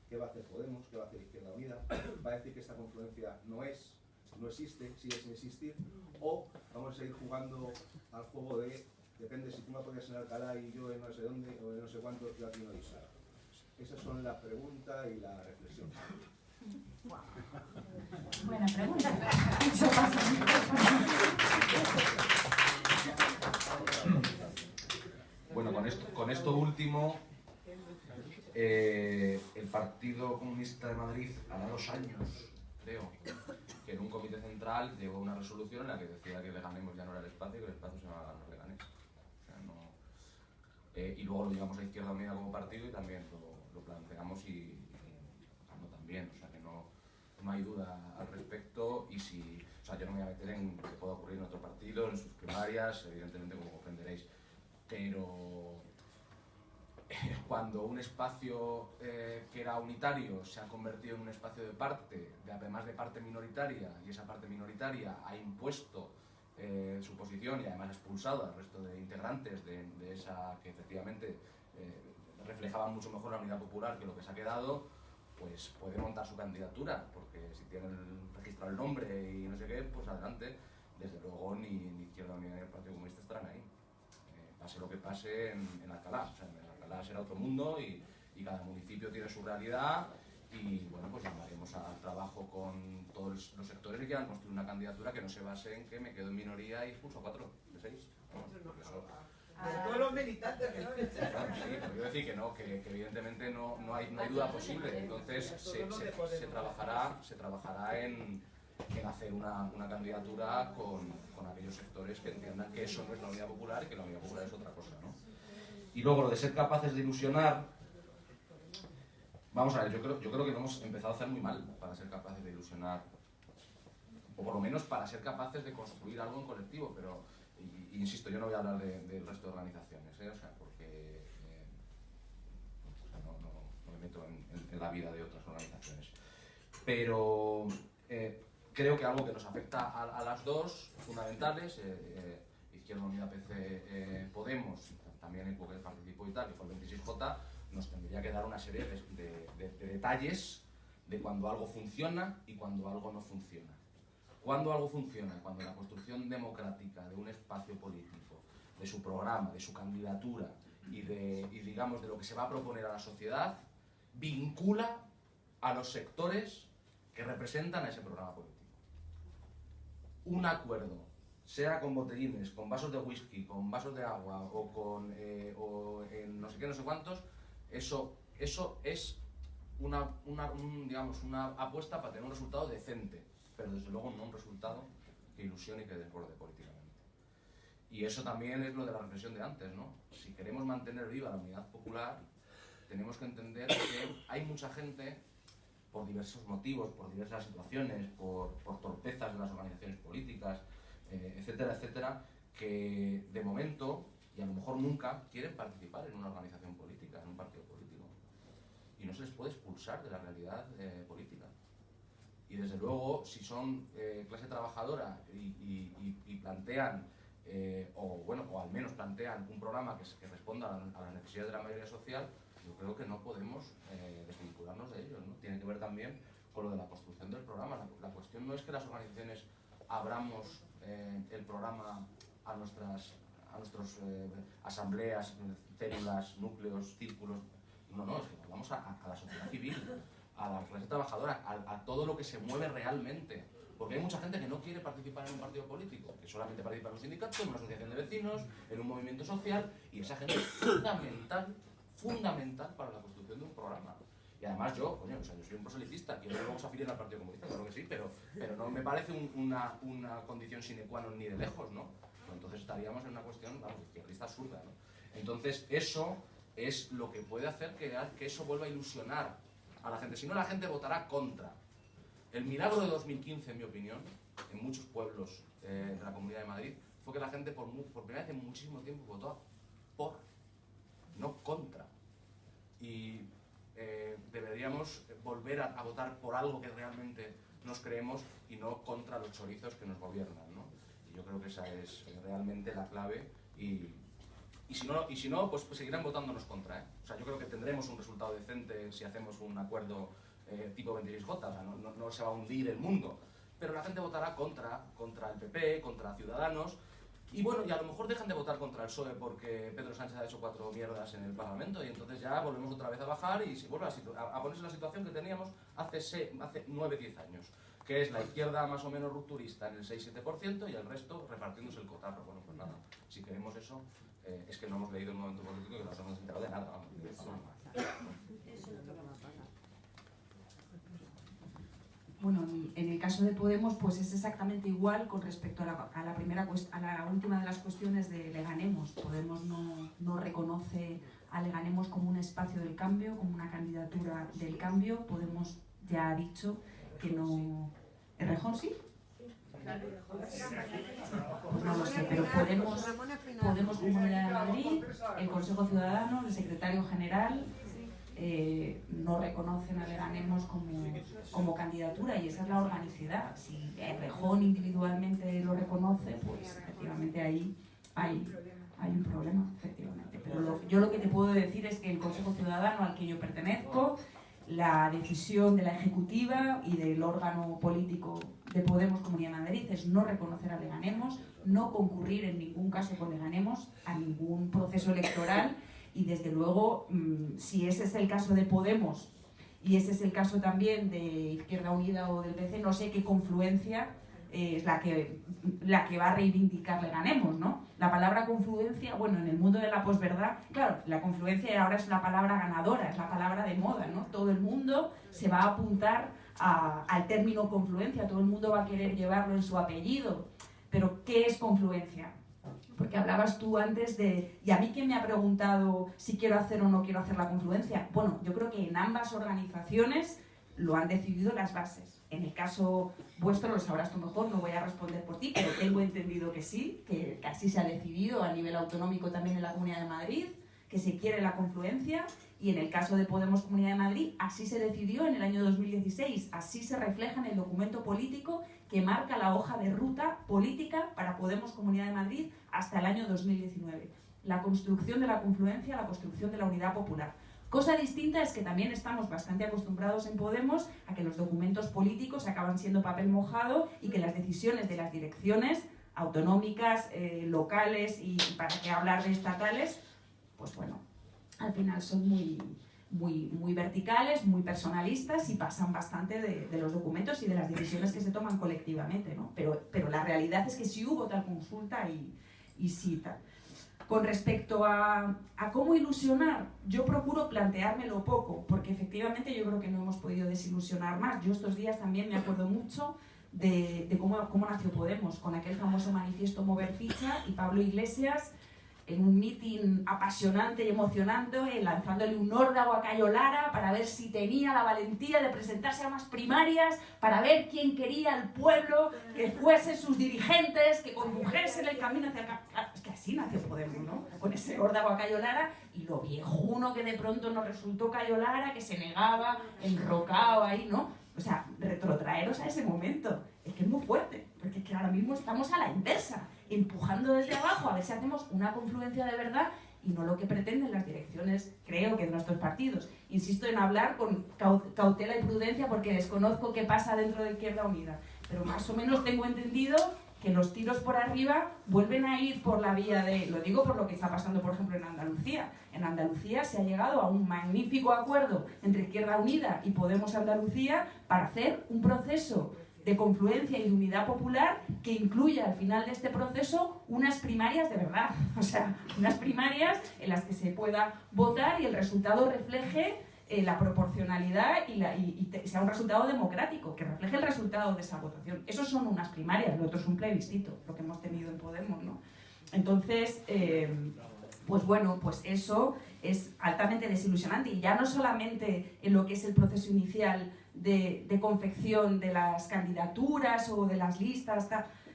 ¿Qué va a hacer Podemos? ¿Qué va a hacer Izquierda Unida? ¿Va a decir que esta confluencia no existe, sigue sin existir? ¿O vamos a seguir jugando al juego de, depende si tú me apoyas en Alcalá y yo en no sé dónde o en no sé cuánto, yo aquí no digo nada? Esas son la pregunta y la reflexión. Buena pregunta. Bueno, con esto último, el Partido Comunista de Madrid hará 2 años, creo, que en un comité central llegó una resolución en la que decía que Leganemos ya no era el espacio, que el espacio se llamaba Ganar Leganés. O sea, no, y luego lo llevamos a Izquierda Unida como partido y también lo planteamos y no también, o sea que no hay duda al respecto. Y si, o sea, yo no me voy a meter en qué pueda ocurrir en otro partido, en sus primarias, evidentemente, como comprenderéis. Pero cuando un espacio que era unitario se ha convertido en un espacio de parte, además de parte minoritaria, y esa parte minoritaria ha impuesto su posición y además ha expulsado al resto de integrantes de esa que efectivamente reflejaban mucho mejor la unidad popular que lo que se ha quedado, pues puede montar su candidatura, porque si tienen registrado el nombre y no sé qué, pues adelante. Desde luego ni Izquierda Unida ni el Partido Comunista estarán ahí. Pase lo que pase en Alcalá. O sea, en Alcalá será otro mundo y cada municipio tiene su realidad y bueno, pues llamaremos al trabajo con todos los sectores que quieran construir una candidatura que no se base en que me quedo en minoría y expulso a 4 de 6. Todos los militantes que no claro, sí, pero quiero decir que no, que evidentemente no hay duda posible. Entonces se trabajará en hacer una candidatura con aquellos sectores que entiendan que eso no es la unidad popular y que la unidad popular es otra cosa, ¿no? Y luego lo de ser capaces de ilusionar, vamos a ver, yo creo que lo hemos empezado a hacer muy mal para ser capaces de ilusionar, o por lo menos para ser capaces de construir algo en colectivo, pero insisto, yo no voy a hablar del resto de organizaciones, o sea, porque no me meto en la vida de otras organizaciones. Pero creo que algo que nos afecta a las dos, fundamentales, Izquierda Unida, PC, Podemos, también en que participó y tal, que fue el 26J, nos tendría que dar una serie de detalles de cuando algo funciona y cuando algo no funciona. Cuando algo funciona, cuando la construcción democrática de un espacio político, de su programa, de su candidatura y digamos de lo que se va a proponer a la sociedad, vincula a los sectores que representan a ese programa político. Un acuerdo, sea con botellines, con vasos de whisky, con vasos de agua o en no sé qué, no sé cuántos, eso es una apuesta para tener un resultado decente, pero desde luego no un resultado que ilusione y que desborde políticamente. Y eso también es lo de la reflexión de antes, ¿no? Si queremos mantener viva la unidad popular, tenemos que entender que hay mucha gente, por diversos motivos, por diversas situaciones, por torpezas de las organizaciones políticas, etcétera, etcétera, que de momento, y a lo mejor nunca, quieren participar en una organización política, en un partido político. Y no se les puede expulsar de la realidad política. Y desde luego, si son clase trabajadora y plantean, o al menos plantean un programa que responda a las necesidades de la mayoría social, yo creo que no podemos desvincularnos de ellos, ¿no? Tiene que ver también con lo de la construcción del programa. La cuestión no es que las organizaciones abramos el programa a nuestras asambleas, células, núcleos, círculos. No, es que vamos a la sociedad civil, a la clase trabajadora, a todo lo que se mueve realmente. Porque hay mucha gente que no quiere participar en un partido político, que solamente participa en un sindicato, en una asociación de vecinos, en un movimiento social, y esa gente es fundamental para la construcción de un programa. Y además yo soy un proselitista, quiero que luego se afilien al Partido Comunista, claro que sí, pero no me parece una condición sine qua non ni de lejos, ¿no? Entonces estaríamos en una cuestión, izquierdista absurda, ¿no? Entonces eso es lo que puede hacer que eso vuelva a ilusionar a la gente. Si no, la gente votará contra. El milagro de 2015, en mi opinión, en muchos pueblos de la Comunidad de Madrid, fue que la gente por primera vez en muchísimo tiempo votó por, no contra. Y deberíamos volver a votar por algo que realmente nos creemos y no contra los chorizos que nos gobiernan, ¿no? Y yo creo que esa es realmente la clave y si no, pues seguirán votándonos contra, ¿eh? O sea, yo creo que tendremos un resultado decente si hacemos un acuerdo tipo 26J, o sea, no se va a hundir el mundo, pero la gente votará contra el PP, contra Ciudadanos, y bueno, y a lo mejor dejan de votar contra el PSOE porque Pedro Sánchez ha hecho 4 mierdas en el Parlamento y entonces ya volvemos otra vez a bajar y se vuelve a ponerse la situación que teníamos hace 9-10 años, que es la izquierda más o menos rupturista en el 6-7% y el resto repartiéndose el cotarro. Bueno, pues nada, si queremos eso, es que no hemos leído el momento político y que no nos hemos enterado de nada. Bueno, en el caso de Podemos, pues es exactamente igual con respecto a la última de las cuestiones de Leganemos. Podemos no reconoce a Leganemos como un espacio del cambio, como una candidatura del cambio. Podemos ya ha dicho que no... ¿El Rejón sí? Pues no lo sé, pero Podemos Comunidad de Madrid, el Consejo Ciudadano, el secretario general... no reconocen a Leganemos como candidatura y esa es la organicidad. Si el Rejón individualmente lo reconoce, pues efectivamente ahí hay un problema, efectivamente. Pero yo lo que te puedo decir es que el Consejo Ciudadano al que yo pertenezco, la decisión de la Ejecutiva y del órgano político de Podemos Comunidad de Madrid es no reconocer a Leganemos, no concurrir en ningún caso con Leganemos a ningún proceso electoral. Y desde luego, si ese es el caso de Podemos y ese es el caso también de Izquierda Unida o del PC, no sé qué confluencia es la que va a reivindicar Leganemos, ¿no? La palabra confluencia, bueno, en el mundo de la posverdad, claro, la confluencia ahora es la palabra ganadora, es la palabra de moda, ¿no? Todo el mundo se va a apuntar al término confluencia, todo el mundo va a querer llevarlo en su apellido. Pero, ¿qué es confluencia? Porque hablabas tú antes de... ¿Y a mí quién me ha preguntado si quiero hacer o no quiero hacer la confluencia? Bueno, yo creo que en ambas organizaciones lo han decidido las bases. En el caso vuestro lo sabrás tú mejor, no voy a responder por ti, pero tengo entendido que sí, que así se ha decidido a nivel autonómico también en la Comunidad de Madrid, que se quiere la confluencia, y en el caso de Podemos Comunidad de Madrid, así se decidió en el año 2016, así se refleja en el documento político que marca la hoja de ruta política para Podemos Comunidad de Madrid hasta el año 2019. La construcción de la confluencia, la construcción de la unidad popular. Cosa distinta es que también estamos bastante acostumbrados en Podemos a que los documentos políticos acaban siendo papel mojado y que las decisiones de las direcciones autonómicas, locales y para qué hablar de estatales, pues bueno, al final son muy verticales, muy personalistas y pasan bastante de los documentos y de las decisiones que se toman colectivamente, ¿no? Pero la realidad es que sí hubo tal consulta y sí tal. Con respecto a cómo ilusionar, yo procuro planteármelo poco, porque efectivamente yo creo que no hemos podido desilusionar más. Yo estos días también me acuerdo mucho de cómo nació Podemos, con aquel famoso manifiesto Mover Ficha y Pablo Iglesias en un mitin apasionante y emocionante, lanzándole un órdago a Cayo Lara para ver si tenía la valentía de presentarse a unas primarias, para ver quién quería al pueblo, que fuesen sus dirigentes, que condujesen el camino hacia acá. Es que así nació Podemos, ¿no? Con ese órdago a Cayo Lara y lo viejuno que de pronto nos resultó Cayo Lara, que se negaba, enrocado ahí, ¿no? O sea, retrotraeros a ese momento. Es que es muy fuerte, porque es que ahora mismo estamos a la inversa, empujando desde abajo a ver si hacemos una confluencia de verdad y no lo que pretenden las direcciones, creo que de nuestros partidos. Insisto en hablar con cautela y prudencia porque desconozco qué pasa dentro de Izquierda Unida, pero más o menos tengo entendido que los tiros por arriba vuelven a ir por la vía de... Lo digo por lo que está pasando, por ejemplo, en Andalucía. En Andalucía se ha llegado a un magnífico acuerdo entre Izquierda Unida y Podemos Andalucía para hacer un proceso de confluencia y de unidad popular que incluya al final de este proceso unas primarias de verdad. O sea, unas primarias en las que se pueda votar y el resultado refleje la proporcionalidad y sea un resultado democrático, que refleje el resultado de esa votación. Eso son unas primarias, lo otro es un plebiscito, lo que hemos tenido en Podemos, ¿no? Entonces, pues bueno, pues eso es altamente desilusionante y ya no solamente en lo que es el proceso inicial de confección de las candidaturas o de las listas,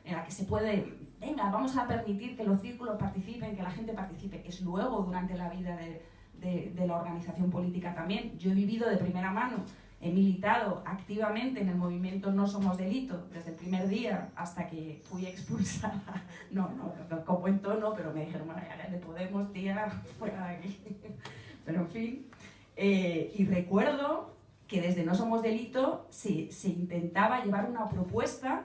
en la que se puede, venga, vamos a permitir que los círculos participen, que la gente participe, es luego durante la vida de la organización política también. Yo he vivido de primera mano, he militado activamente en el movimiento No Somos Delito desde el primer día hasta que fui expulsada. No como en tono, pero me dijeron, bueno, ya de Podemos, tía, fuera de aquí. Pero en fin, y recuerdo que desde No Somos Delito se intentaba llevar una propuesta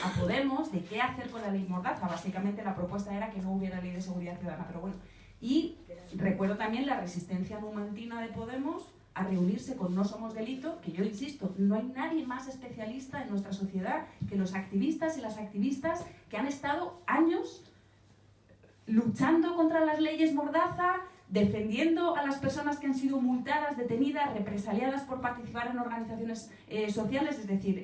a Podemos de qué hacer con la ley Mordaza. Básicamente la propuesta era que no hubiera ley de seguridad ciudadana, pero bueno. Y recuerdo también la resistencia numantina de Podemos a reunirse con No Somos Delito, que yo insisto, no hay nadie más especialista en nuestra sociedad que los activistas y las activistas que han estado años luchando contra las leyes Mordaza, defendiendo a las personas que han sido multadas, detenidas, represaliadas por participar en organizaciones sociales, es decir,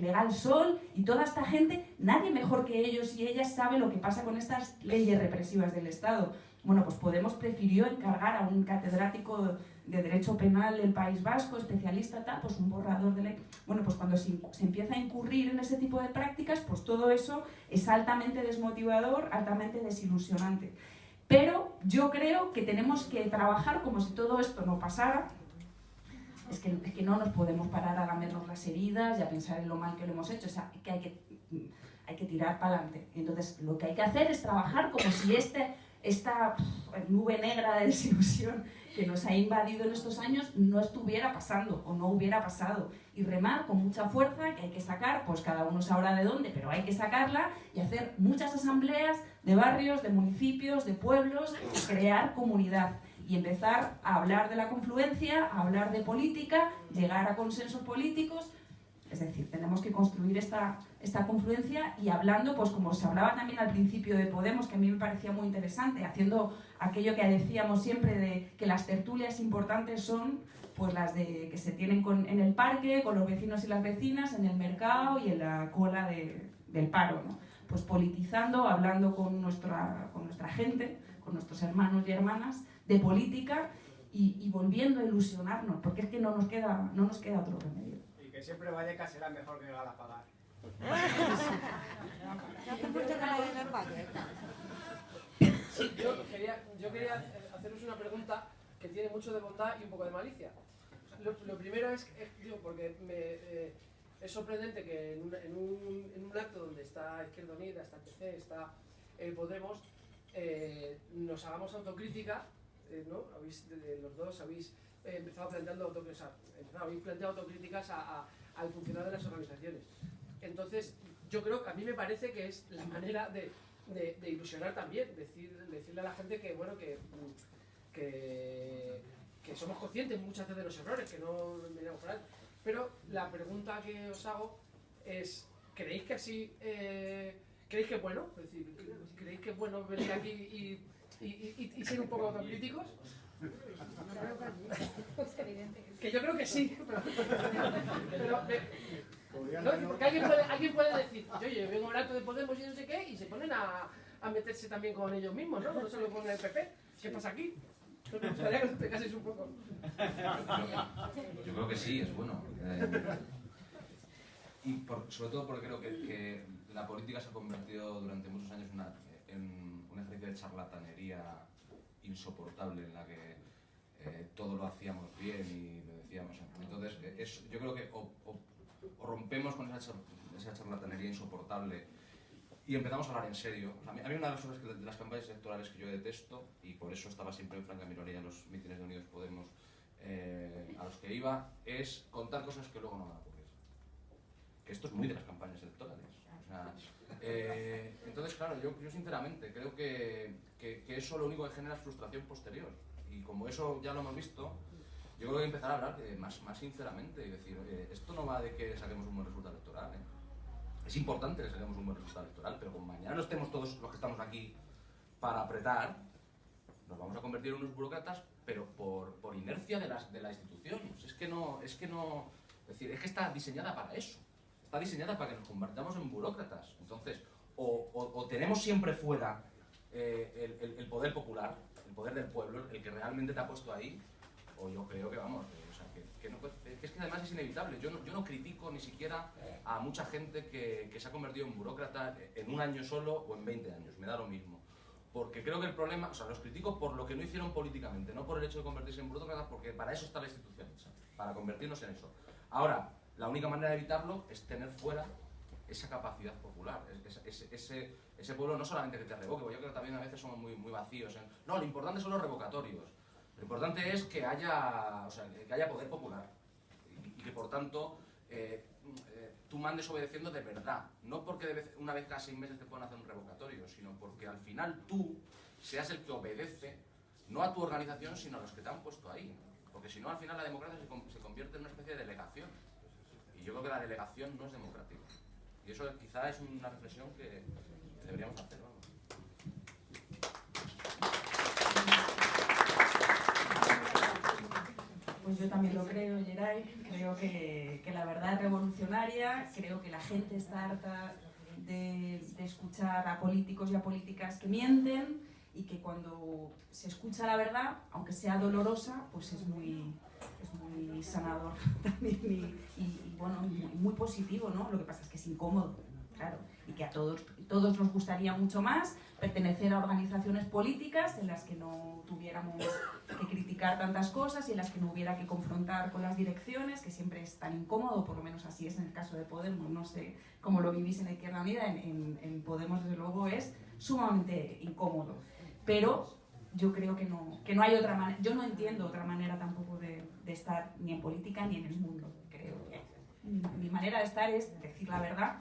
Legal Sol y toda esta gente. Nadie mejor que ellos y ellas sabe lo que pasa con estas leyes represivas del Estado. Bueno, pues Podemos prefirió encargar a un catedrático de Derecho Penal del País Vasco, especialista, tal, pues un borrador de ley. Bueno, pues cuando se empieza a incurrir en ese tipo de prácticas, pues todo eso es altamente desmotivador, altamente desilusionante. Pero yo creo que tenemos que trabajar como si todo esto no pasara. Es que no nos podemos parar a lamernos las heridas y a pensar en lo mal que lo hemos hecho. O sea, que hay que tirar para adelante. Entonces, lo que hay que hacer es trabajar como si esta nube negra de desilusión que nos ha invadido en estos años no estuviera pasando o no hubiera pasado. Y remar con mucha fuerza, que hay que sacar, pues cada uno sabrá de dónde, pero hay que sacarla y hacer muchas asambleas de barrios, de municipios, de pueblos, crear comunidad y empezar a hablar de la confluencia, a hablar de política, llegar a consensos políticos. Es decir, tenemos que construir esta confluencia y hablando, pues como se hablaba también al principio de Podemos, que a mí me parecía muy interesante, haciendo aquello que decíamos siempre de que las tertulias importantes son pues las que se tienen en el parque, con los vecinos y las vecinas, en el mercado y en la cola del paro, ¿no? Pues politizando, hablando con nuestra gente, con nuestros hermanos y hermanas, de política y volviendo a ilusionarnos, porque es que no nos queda otro remedio. Y que siempre Vallecas será mejor que Galapagar. Yo quería haceros una pregunta que tiene mucho de bondad y un poco de malicia. Lo primero es porque es sorprendente que en un acto donde está Izquierda Unida, está el PC, está Podemos, nos hagamos autocrítica, ¿no? Los dos habéis empezado planteando habéis planteado autocríticas al funcionar de las organizaciones. Entonces, yo creo que a mí me parece que es la manera de ilusionar también, decirle a la gente que, bueno, que somos conscientes muchas veces de los errores, que no miramos por ahí. Pero la pregunta que os hago es, ¿creéis que así, creéis que es bueno? Es decir, ¿creéis que es bueno venir aquí y ser un poco autocríticos? Es evidente que yo creo que sí. Pero ¿no? Porque alguien puede decir, oye, yo vengo a hablar de Podemos y no sé qué, y se ponen a meterse también con ellos mismos, ¿no? No solo con el PP. ¿Qué pasa aquí? Me gustaría que os explicaseis un poco. Yo creo que sí, es bueno. Y sobre todo porque creo que la política se ha convertido durante muchos años en un ejercicio de charlatanería insoportable en la que todo lo hacíamos bien y lo decíamos. Entonces, yo creo que o rompemos con esa charlatanería insoportable y empezamos a hablar en serio. O sea, a mí una de las cosas de las campañas electorales que yo detesto, y por eso estaba siempre en franca minoría en los mítines de Unidos Podemos a los que iba, es contar cosas que luego no van a ocurrir. Que esto es muy de las campañas electorales. O sea, entonces, claro, yo sinceramente creo que eso lo único que genera es frustración posterior. Y como eso ya lo hemos visto, yo creo que empezar a hablar más sinceramente y decir, esto no va de que saquemos un buen resultado electoral. Es importante que saquemos un buen resultado electoral, pero como mañana no estemos todos los que estamos aquí para apretar, nos vamos a convertir en unos burócratas, pero por inercia de la institución. Es decir, es que está diseñada para eso. Está diseñada para que nos convirtamos en burócratas. Entonces, o tenemos siempre fuera el poder popular, el poder del pueblo, el que realmente te ha puesto ahí, o yo creo que vamos, es que además es inevitable. Yo no critico ni siquiera a mucha gente que se ha convertido en burócrata en un año solo o en 20 años, me da lo mismo. Porque creo que el problema, o sea, los critico por lo que no hicieron políticamente, no por el hecho de convertirse en burócratas, porque para eso está la institución hecha, para convertirnos en eso. Ahora, la única manera de evitarlo es tener fuera esa capacidad popular, ese pueblo no solamente que te revoque, porque yo creo que también a veces somos muy vacíos. No, lo importante son los revocatorios. Lo importante es que haya poder popular y que por tanto tú mandes obedeciendo de verdad, no porque una vez cada 6 meses te puedan hacer un revocatorio, sino porque al final tú seas el que obedece no a tu organización sino a los que te han puesto ahí, porque si no al final la democracia se convierte en una especie de delegación y yo creo que la delegación no es democrática y eso quizá es una reflexión que deberíamos hacer, vamos. Pues yo también lo creo, Geray. Creo que la verdad es revolucionaria. Creo que la gente está harta de escuchar a políticos y a políticas que mienten y que cuando se escucha la verdad, aunque sea dolorosa, pues es muy sanador también y bueno, muy positivo, ¿no? Lo que pasa es que es incómodo, claro, y que a todos nos gustaría mucho más pertenecer a organizaciones políticas en las que no tuviéramos que criticar tantas cosas y en las que no hubiera que confrontar con las direcciones, que siempre es tan incómodo, por lo menos así es en el caso de Podemos. No sé cómo lo vivís en Izquierda Unida, en Podemos desde luego es sumamente incómodo, pero yo creo que no hay otra manera, yo no entiendo otra manera tampoco de estar ni en política ni en el mundo. Creo que mi manera de estar es decir la verdad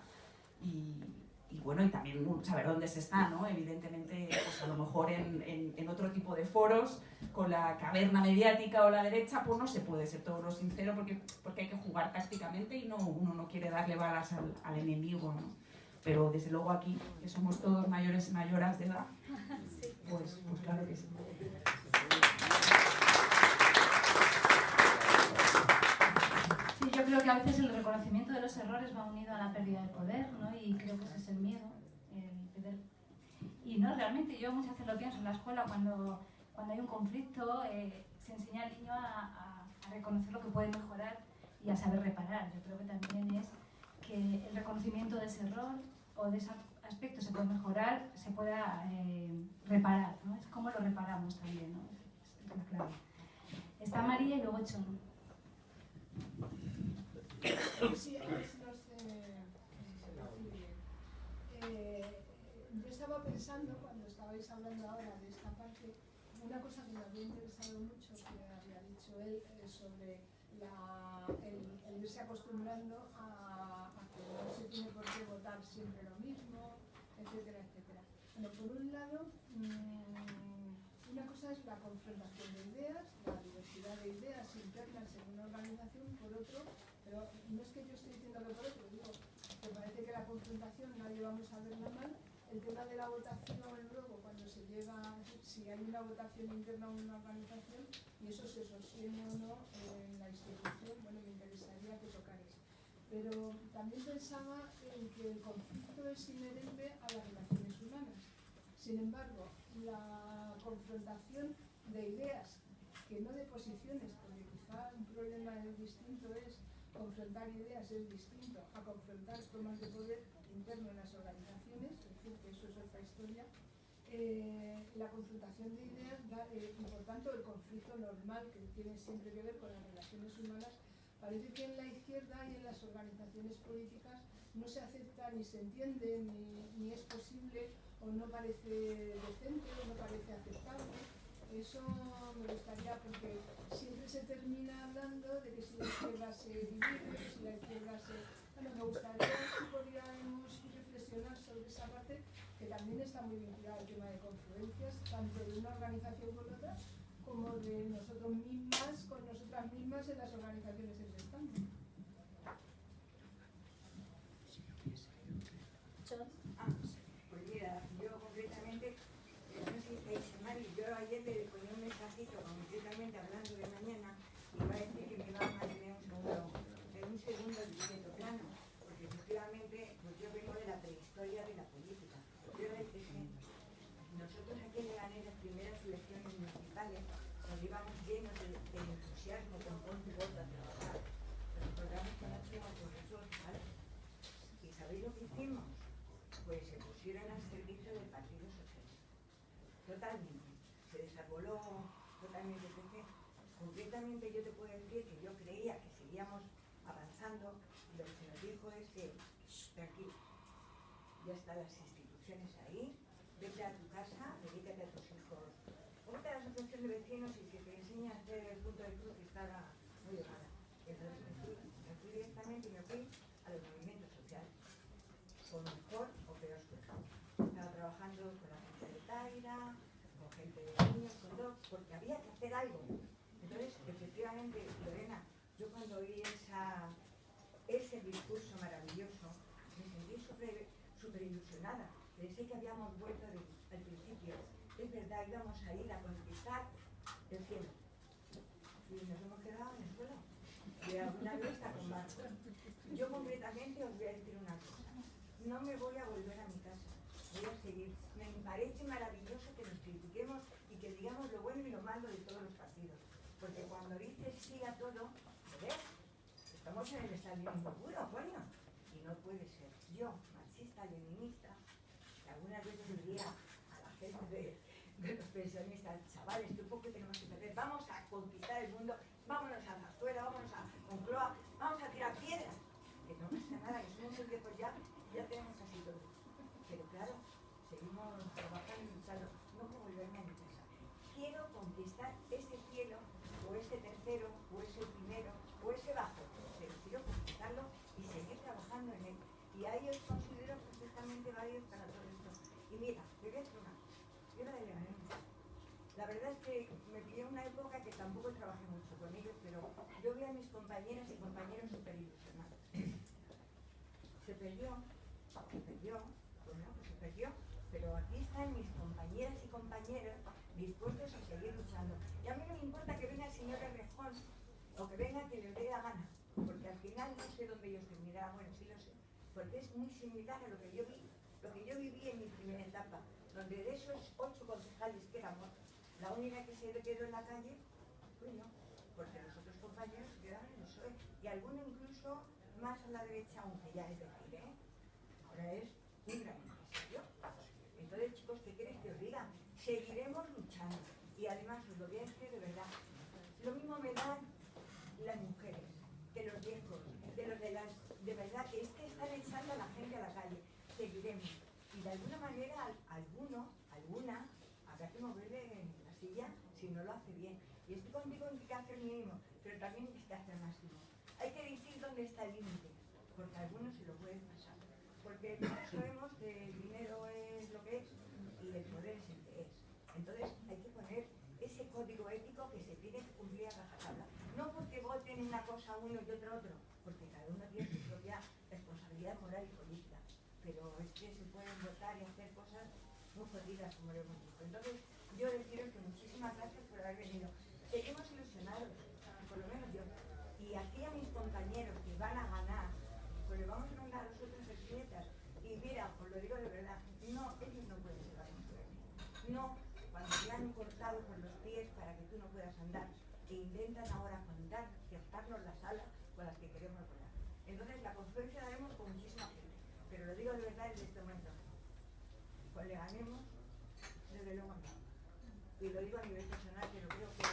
y bueno, y también saber dónde se está, ¿no? Evidentemente, pues a lo mejor en otro tipo de foros, con la caverna mediática o la derecha, pues no se puede ser todo lo sincero porque hay que jugar tácticamente y uno no quiere darle balas al enemigo, ¿no? Pero desde luego aquí, que somos todos mayores y mayoras de edad, pues claro que sí. Sí, yo creo que a veces el reconocimiento de los errores va unido a la pérdida de poder, ¿no? Y creo que ese es el miedo, el poder. Y no, realmente yo muchas veces lo pienso en la escuela cuando hay un conflicto, se enseña al niño a reconocer lo que puede mejorar y a saber reparar. Yo creo que también es que el reconocimiento de ese error o de ese aspecto se puede mejorar, se pueda reparar, ¿no? Es como lo reparamos también, ¿no? Es la clave. Está María y luego Chon. Sí, a ver si no sé yo estaba pensando, cuando estabais hablando ahora de esta parte, una cosa que me había interesado mucho, que había dicho él, sobre el irse acostumbrando a que no se tiene por qué votar siempre lo mismo, etcétera, etcétera. Bueno, por un lado, una cosa es la confrontación de ideas, la diversidad de ideas internas en una organización, por otro, pero no es que yo esté diciendo que por otro, digo que parece que la confrontación nadie vamos a verla mal. El tema de la votación luego, cuando se llega, si hay una votación interna en una organización y eso se sostiene o no en la institución, bueno, me interesaría que tocarais. Pero también pensaba en que el conflicto es inherente a las relaciones humanas. Sin embargo, la confrontación de ideas, que no de posiciones, porque quizá un problema distinto es confrontar ideas, es distinto a confrontar formas de poder interno en las organizaciones, es decir, que eso es otra historia. La confrontación de ideas y por tanto el conflicto normal que tiene siempre que ver con las relaciones humanas, parece que en la izquierda y en las organizaciones políticas no se acepta ni se entiende ni es posible o no parece decente o no parece aceptable. Eso me gustaría, porque siempre se termina hablando de que si la izquierda se divide, que si la izquierda se... Bueno, me gustaría si podríamos reflexionar sobre esa parte, que también está muy vinculada al tema de confluencias, tanto de una organización con otra, como de nosotros mismas, con nosotras mismas en las organizaciones en que estamos. Pues mira, yo concretamente, no sé si estáis mal, yo ayer le ponía un mensajito concretamente hablando de mañana y iba a decir que me iba a mantener un segundo el directo plano, porque efectivamente pues yo vengo de la prehistoria de la política. Yo desde que nosotros aquí en Leganés, las primeras elecciones municipales, nos íbamos llenos de entusiasmo, con voz y voto a trabajar. Los programas que no hacíamos con nosotros, ¿vale? ¿Y sabéis lo que hicimos? Pues se pusieron al servicio del Partido Socialista. Totalmente. Se desarrolló totalmente el PC. Concretamente yo te puedo decir que yo creía que seguíamos avanzando y lo que se nos dijo es que, tranquilo, ya están las instituciones ahí, vete a tu casa, dedícate a tus hijos, vete a la asociación de vecinos y que te enseñe a hacer el punto de cruz que está muy llegada. Entonces me fui directamente y me fui a los movimientos sociales, con mejor o peor suerte. Estaba trabajando con la gente de Taira, con gente de niños, con todo, porque había que hacer algo. Entonces, efectivamente, Lorena, yo cuando oí ese discurso maravilloso, me sentí súper ilusionada. Pensé que habíamos vuelto al principio. Es verdad, íbamos a ir a conquistar el cielo. Y nos hemos quedado en el suelo. Y alguna vez está con barco. Yo concretamente os voy a decir una cosa. No me voy a volver a mi casa. Voy a seguir. Me parece maravilloso que nos critiquemos y que digamos lo bueno y lo malo de todos los partidos. Porque cuando dices sí a todo, ¿ves? Estamos en el estalinismo puro, coño. Y no puede ser. Yo, marxista-leninista, que algunas veces diría a la gente de los pensionistas, chavales, ¿qué poco tenemos que perder? Vamos a conquistar el mundo, vámonos a Zarzuela, vámonos a Moncloa, vamos a tirar piedras. Que no pasa nada, que somos muy viejos ya tenemos casi todo. Pero claro, seguimos trabajando y luchando. No puedo volverme a mi casa. Quiero conquistar ese cielo, o ese tercero, o ese primero, o ese bajo. Pero quiero conquistarlo y seguir trabajando en él. Y ahí os considero perfectamente válidos para todo esto. Y mira, te voy a decir una cosa. Yo era de Leganés. La verdad es que me pillé una época que tampoco trabajé mucho con ellos, pero yo vi a mis compañeras y compañeros súper ilusionados. Se perdió, bueno, pues se perdió, pero aquí están mis compañeras y compañeros dispuestos a seguir luchando. Y a mí no me importa que venga el señor Errejón o que venga quien les dé la gana, porque al final no sé dónde ellos terminarán, bueno, sí lo sé, porque es muy similar a lo que yo viví en mi primera etapa, donde de esos 8 concejales que éramos, la única que se quedó en la calle fui yo, porque los otros compañeros se quedaron en el PSOE, y alguno incluso más a la derecha, aunque ya es decir, ahora es un gran empresario. Entonces, chicos, ¿qué queréis que os diga? Seguiremos luchando. Y además, os lo voy a decir de verdad, lo mismo me dan las mujeres, que los viejos, de verdad, que es que están echando a la gente a la calle. Seguiremos. Y de alguna manera, alguna, habrá que moverle la silla si no lo hace bien. Y estoy contigo en que hay que hacer mínimo, pero también hay que hacer máximo. Hay que decir dónde está el límite, porque algunos se lo pueden pasar. Porque todos sabemos que el dinero es lo que es y el poder es el que es. Entonces hay que poner ese código ético que se tiene que cumplir a rajatabla. No porque voten una cosa uno y otro, porque cada uno tiene su propia responsabilidad moral y política. Pero es que se pueden votar y hacer cosas muy jodidas, como lo hemos dicho. Entonces yo deciros que muchísimas gracias por haber venido. Seguimos ilusionados, por lo menos yo. Y aquí a mis compañeros que van a ganar, pues les vamos a no, cuando te han cortado por los pies para que tú no puedas andar, e intentan ahora contar, cerrarnos las alas con las que queremos volar. Entonces la confluencia la haremos con muchísima gente, pero lo digo de verdad desde este momento. Pues le ganemos, desde luego no. Y lo digo a nivel personal, pero creo que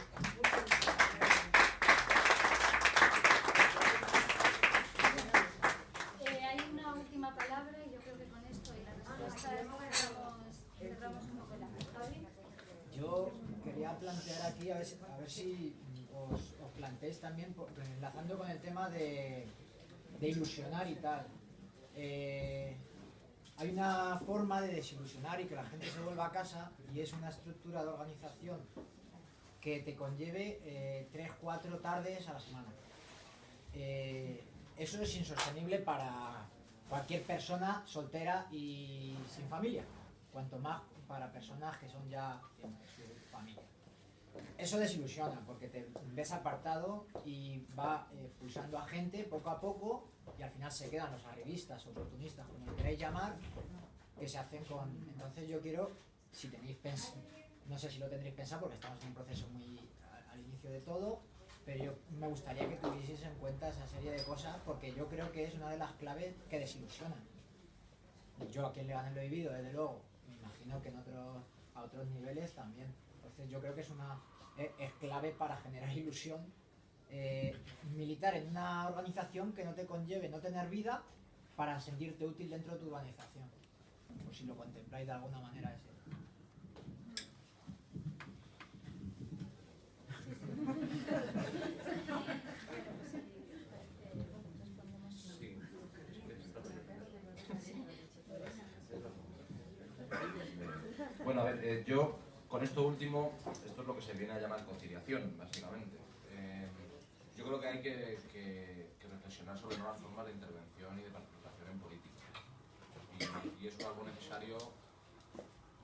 hay una última palabra y yo creo que con esto y la respuesta cerramos un poco la historia. Yo quería plantear aquí, a ver si os planteéis también, enlazando con el tema de ilusionar y tal. Hay una forma de desilusionar y que la gente se vuelva a casa, y es una estructura de organización que te conlleve 3-4 tardes a la semana. Eso es insostenible para cualquier persona soltera y sin familia, cuanto más para personas que son ya su familia. Eso desilusiona porque te ves apartado y va expulsando a gente poco a poco, y al final se quedan los arribistas, oportunistas, como lo queráis llamar, que se hacen con... Entonces yo quiero, si tenéis pensado, no sé si lo tendréis pensado porque estamos en un proceso muy al inicio de todo, pero yo me gustaría que tuvieseis en cuenta esa serie de cosas, porque yo creo que es una de las claves que desilusionan. Yo a quien le gane lo he vivido, desde luego, me imagino que a otros niveles también. Entonces yo creo que es clave para generar ilusión, militar en una organización que no te conlleve no tener vida para sentirte útil dentro de tu organización, por si lo contempláis de alguna manera ese. Bueno, a ver, yo con esto último, esto es lo que se viene a llamar conciliación, básicamente. Yo creo que hay que reflexionar sobre nuevas formas de intervención y de participación en política. Y eso es algo necesario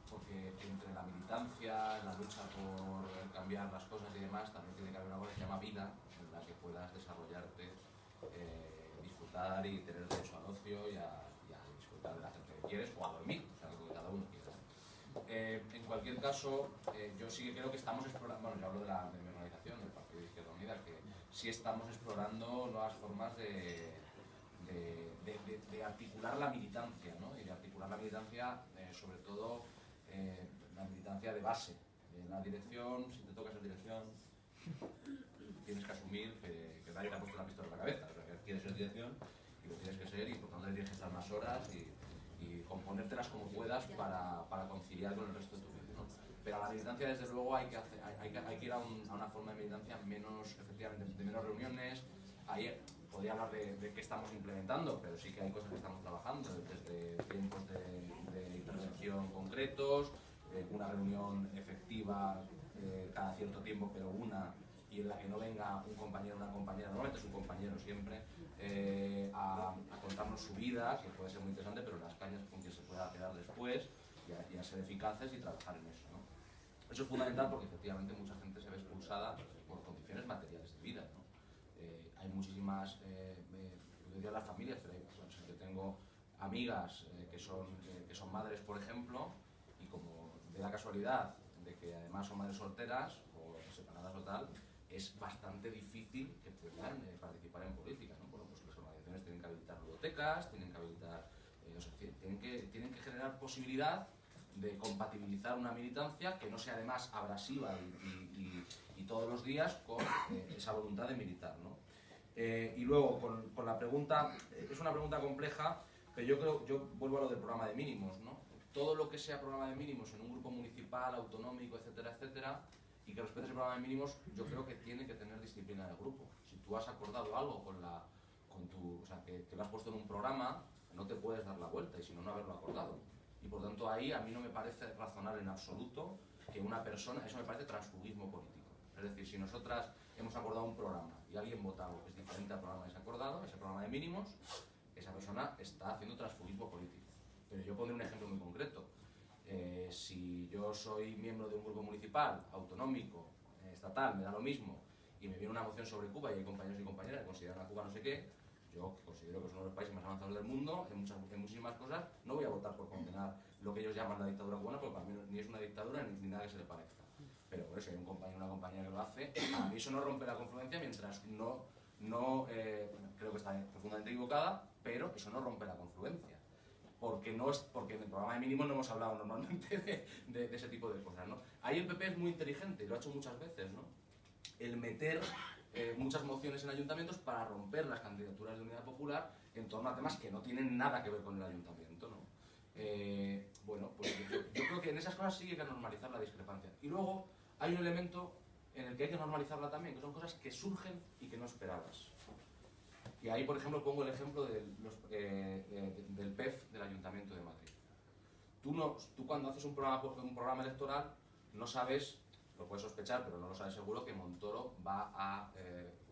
porque entre la militancia, la lucha por cambiar las cosas y demás, también tiene que haber algo que se llama vida, en la que puedas desarrollarte, disfrutar y tener derecho al ocio y a disfrutar de la gente que quieres o a dormir, o sea, lo que cada uno quiera. En cualquier caso, yo sí que creo que estamos explorando, bueno, yo hablo de mi organización, del Partido de Izquierda Unida, que sí estamos explorando nuevas formas de articular la militancia, ¿no? Y de articular la militancia, sobre todo la militancia de base. La dirección, si te toca ser dirección, tienes que asumir que nadie te ha puesto la pistola en la cabeza, o sea, que quieres ser dirección y lo tienes que ser, y por tanto tienes que estar más horas y componértelas como puedas para conciliar con el resto de tu vida, ¿no? Pero a la militancia, desde luego, hay que ir a una forma de militancia menos, efectivamente, de menos reuniones. Ahí podría hablar de qué estamos implementando, pero sí que hay cosas que estamos trabajando, desde tiempos de intervención concretos, una reunión efectiva cada cierto tiempo, pero una, y en la que no venga un compañero o una compañera, normalmente es un compañero siempre, a contarnos su vida, que puede ser muy interesante, pero las cañas con quien se pueda quedar después, y a ser eficaces y trabajar en eso, ¿no? Eso es fundamental porque efectivamente mucha gente se ve expulsada por condiciones materiales de vida, ¿no? Hay muchísimas, yo diría las familias, pero yo tengo amigas que son madres, por ejemplo, y como de la casualidad de que además son madres solteras o separadas o tal, es bastante difícil que puedan participar en política, ¿no? Bueno, pues las organizaciones tienen que habilitar bibliotecas, tienen que habilitar, tienen que generar posibilidad de compatibilizar una militancia que no sea además abrasiva y todos los días con esa voluntad de militar, ¿no? Y luego con la pregunta, es una pregunta compleja, pero yo vuelvo a lo del programa de mínimos, ¿no? Todo lo que sea programa de mínimos en un grupo municipal, autonómico, etcétera, etcétera, y que respete ese programa de mínimos, yo creo que tiene que tener disciplina del grupo. Si tú has acordado algo o sea, que lo has puesto en un programa, no te puedes dar la vuelta, y si no, no haberlo acordado. Y por tanto ahí a mí no me parece razonable en absoluto que una persona, eso me parece transfugismo político. Es decir, si nosotras hemos acordado un programa y alguien vota algo que es diferente al programa que se ha acordado, ese programa de mínimos, esa persona está haciendo transfugismo político. Pero yo pondré un ejemplo muy concreto. Si yo soy miembro de un grupo municipal, autonómico, estatal, me da lo mismo, y me viene una moción sobre Cuba y hay compañeros y compañeras que consideran a Cuba no sé qué, yo considero que es uno de los países más avanzados del mundo en muchísimas cosas, no voy a votar por condenar lo que ellos llaman la dictadura cubana, porque para mí ni es una dictadura ni nada que se le parezca. Pero por eso hay un compañero o una compañera que lo hace, a mí eso no rompe la confluencia mientras creo que está profundamente equivocada, pero eso no rompe la confluencia. Porque en el programa de mínimos no hemos hablado normalmente de ese tipo de cosas, ¿no? Ahí el PP es muy inteligente, y lo ha hecho muchas veces, ¿no? El meter muchas mociones en ayuntamientos para romper las candidaturas de Unidad Popular en torno a temas que no tienen nada que ver con el ayuntamiento, ¿no? Bueno, pues yo creo que en esas cosas sí hay que normalizar la discrepancia. Y luego hay un elemento en el que hay que normalizarla también, que son cosas que surgen y que no esperabas. Y ahí, por ejemplo, pongo el ejemplo del PEF del Ayuntamiento de Madrid. Tú cuando haces un programa electoral no sabes, lo puedes sospechar, pero no lo sabes seguro, que Montoro va a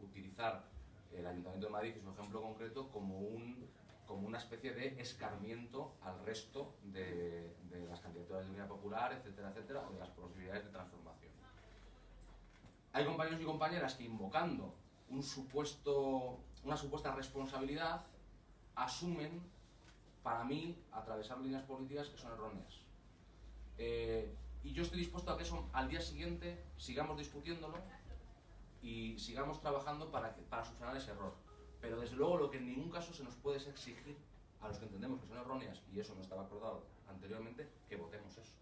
utilizar el Ayuntamiento de Madrid, que es un ejemplo concreto, como una especie de escarmiento al resto de las candidaturas de Unidad Popular, etcétera, etcétera, o de las posibilidades de transformación. Hay compañeros y compañeras que, invocando una supuesta responsabilidad, asumen, para mí, atravesar líneas políticas que son erróneas. Y yo estoy dispuesto a que eso al día siguiente sigamos discutiéndolo y sigamos trabajando para subsanar ese error. Pero desde luego lo que en ningún caso se nos puede es exigir a los que entendemos que son erróneas, y eso no estaba acordado anteriormente, que votemos eso.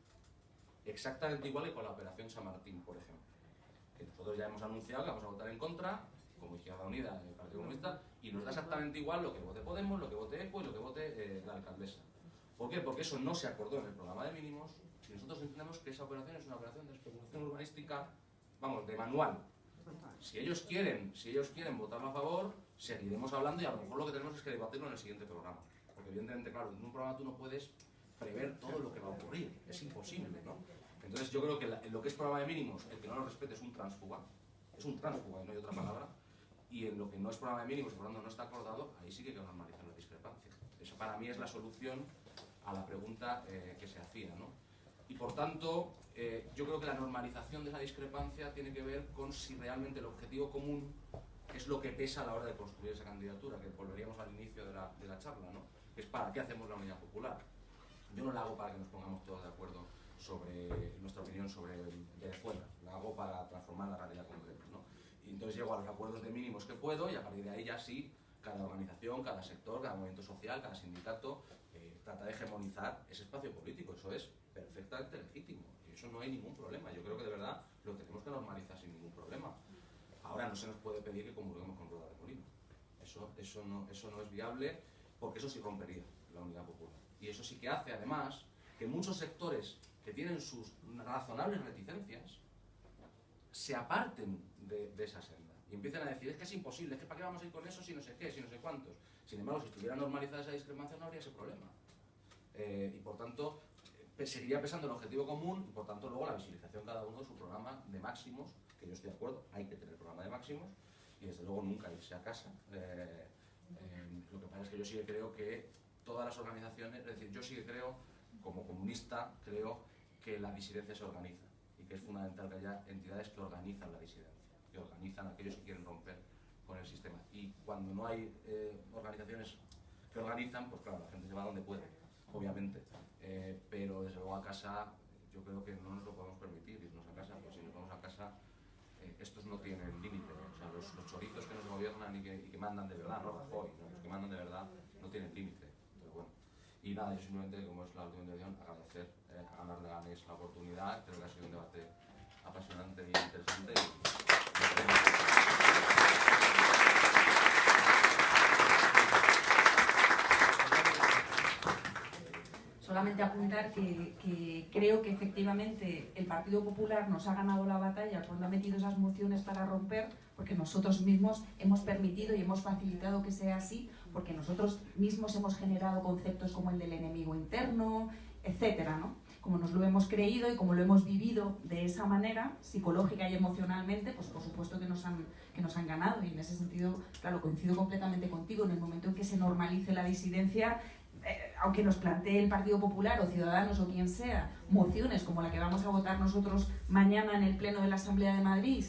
Exactamente igual que con la Operación San Martín, por ejemplo, que nosotros ya hemos anunciado que vamos a votar en contra, como Izquierda Unida, el Partido Comunista, y nos da exactamente igual lo que vote Podemos, lo que vote ECO y lo que vote la alcaldesa. ¿Por qué? Porque eso no se acordó en el programa de mínimos, y nosotros entendemos que esa operación es una operación de especulación urbanística, vamos, de manual. Si ellos quieren votarlo a favor, seguiremos hablando, y a lo mejor lo que tenemos es que debatirlo en el siguiente programa. Porque evidentemente, claro, en un programa tú no puedes prever todo lo que va a ocurrir, es imposible, ¿no? Entonces yo creo que en lo que es programa de mínimos, el que no lo respete es un tránsfuga, y no hay otra palabra, y en lo que no es programa de mínimos, por lo tanto no está acordado, ahí sí que hay que normalizar la discrepancia. Eso para mí es la solución a la pregunta que se hacía, ¿no? Y por tanto, yo creo que la normalización de esa discrepancia tiene que ver con si realmente el objetivo común es lo que pesa a la hora de construir esa candidatura, que volveríamos al inicio de la charla, ¿no? Que es para qué hacemos la Unidad Popular. Yo no la hago para que nos pongamos todos de acuerdo sobre nuestra opinión sobre Venezuela, la hago para transformar la realidad concreta, ¿no? Y entonces llego a los acuerdos de mínimos que puedo, y a partir de ahí ya sí, cada organización, cada sector, cada movimiento social, cada sindicato trata de hegemonizar ese espacio político. Eso es perfectamente legítimo y eso no hay ningún problema. Yo creo que de verdad lo tenemos que normalizar sin ningún problema. Ahora no se nos puede pedir que comulguemos con rueda de molino. Eso no es viable, porque eso sí rompería la Unidad Popular. Y eso sí que hace, además, que muchos sectores que tienen sus razonables reticencias se aparten de esa senda y empiecen a decir: es que es imposible, es que para qué vamos a ir con eso si no sé qué, si no sé cuántos. Sin embargo, si estuviera normalizada esa discrepancia no habría ese problema. Y por tanto, seguiría pesando el objetivo común, y por tanto luego la visibilización cada uno de su programa de máximos, que yo estoy de acuerdo, hay que tener programa de máximos, y desde luego nunca irse a casa. Lo que pasa es que yo sí que creo que todas las organizaciones, es decir, yo sí que creo, como comunista, creo que la disidencia se organiza, y que es fundamental que haya entidades que organizan la disidencia, que organizan a aquellos que quieren romper con el sistema. Y cuando no hay organizaciones que organizan, pues claro, la gente se va donde puede, obviamente, pero desde luego a casa yo creo que no nos lo podemos permitir, irnos a casa, porque si nos vamos a casa, estos no tienen límite, o sea, los chorizos que nos gobiernan y que mandan de verdad, no Rajoy, ¿no? Los que mandan de verdad no tienen límite, pero bueno. Y nada, yo simplemente, como es la última intervención, agradecer a Ana Leganés la oportunidad. Creo que ha sido un debate apasionante y interesante. Solamente apuntar que creo que efectivamente el Partido Popular nos ha ganado la batalla cuando ha metido esas mociones para romper, porque nosotros mismos hemos permitido y hemos facilitado que sea así, porque nosotros mismos hemos generado conceptos como el del enemigo interno, etcétera, ¿no? Como nos lo hemos creído y como lo hemos vivido de esa manera, psicológica y emocionalmente, pues por supuesto que nos han ganado. Y en ese sentido, claro, coincido completamente contigo. En el momento en que se normalice la disidencia, aunque nos plantee el Partido Popular o Ciudadanos o quien sea mociones como la que vamos a votar nosotros mañana en el Pleno de la Asamblea de Madrid,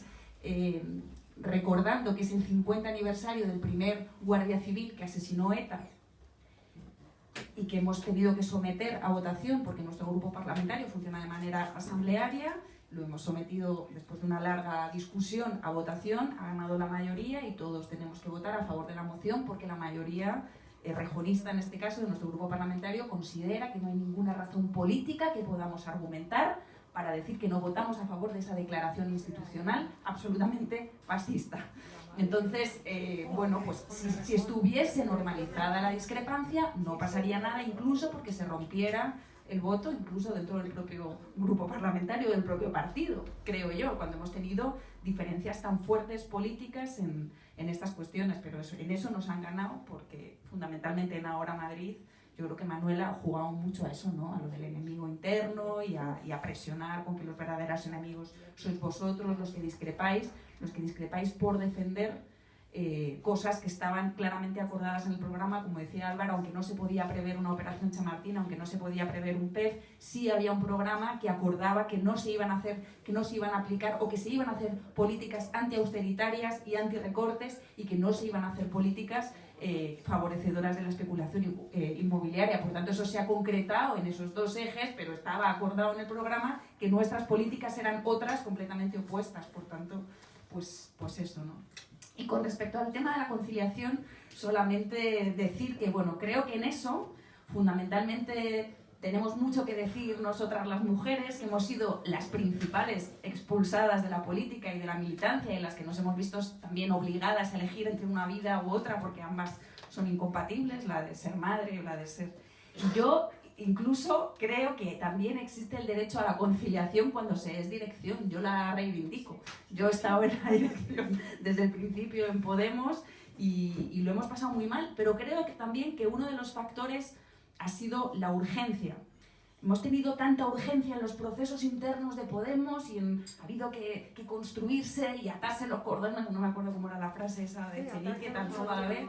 recordando que es el 50 aniversario del primer guardia civil que asesinó ETA y que hemos tenido que someter a votación porque nuestro grupo parlamentario funciona de manera asamblearia. Lo hemos sometido, después de una larga discusión, a votación, ha ganado la mayoría y todos tenemos que votar a favor de la moción porque la mayoría rejonista, en este caso, de nuestro grupo parlamentario, considera que no hay ninguna razón política que podamos argumentar para decir que no votamos a favor de esa declaración institucional absolutamente fascista. Entonces, bueno, pues si estuviese normalizada la discrepancia, no pasaría nada, incluso porque se rompiera el voto, incluso dentro del propio grupo parlamentario, del propio partido, creo yo, cuando hemos tenido diferencias tan fuertes políticas en estas cuestiones, pero en eso nos han ganado porque fundamentalmente en Ahora Madrid yo creo que Manuela ha jugado mucho a eso, ¿no? A lo del enemigo interno y a presionar con que los verdaderos enemigos sois vosotros, los que discrepáis por defender cosas que estaban claramente acordadas en el programa, como decía Álvaro, aunque no se podía prever una operación Chamartín, aunque no se podía prever un PEF, sí había un programa que acordaba que no se iban a hacer, que no se iban a aplicar o que se iban a hacer políticas antiausteritarias y antirecortes y que no se iban a hacer políticas favorecedoras de la especulación inmobiliaria. Por tanto, eso se ha concretado en esos dos ejes, pero estaba acordado en el programa que nuestras políticas eran otras completamente opuestas. Por tanto, pues eso, ¿no? Y con respecto al tema de la conciliación, solamente decir que, bueno, creo que en eso, fundamentalmente, tenemos mucho que decir nosotras las mujeres, que hemos sido las principales expulsadas de la política y de la militancia, y las que nos hemos visto también obligadas a elegir entre una vida u otra, porque ambas son incompatibles, la de ser madre o la de ser... Yo incluso creo que también existe el derecho a la conciliación cuando se es dirección. Yo la reivindico. Yo he estado en la dirección desde el principio en Podemos y lo hemos pasado muy mal, pero creo que también que uno de los factores ha sido la urgencia. Hemos tenido tanta urgencia en los procesos internos de Podemos y ha habido que construirse y atarse los cordones, no me acuerdo cómo era la frase esa de Chenique, tan toda la vez.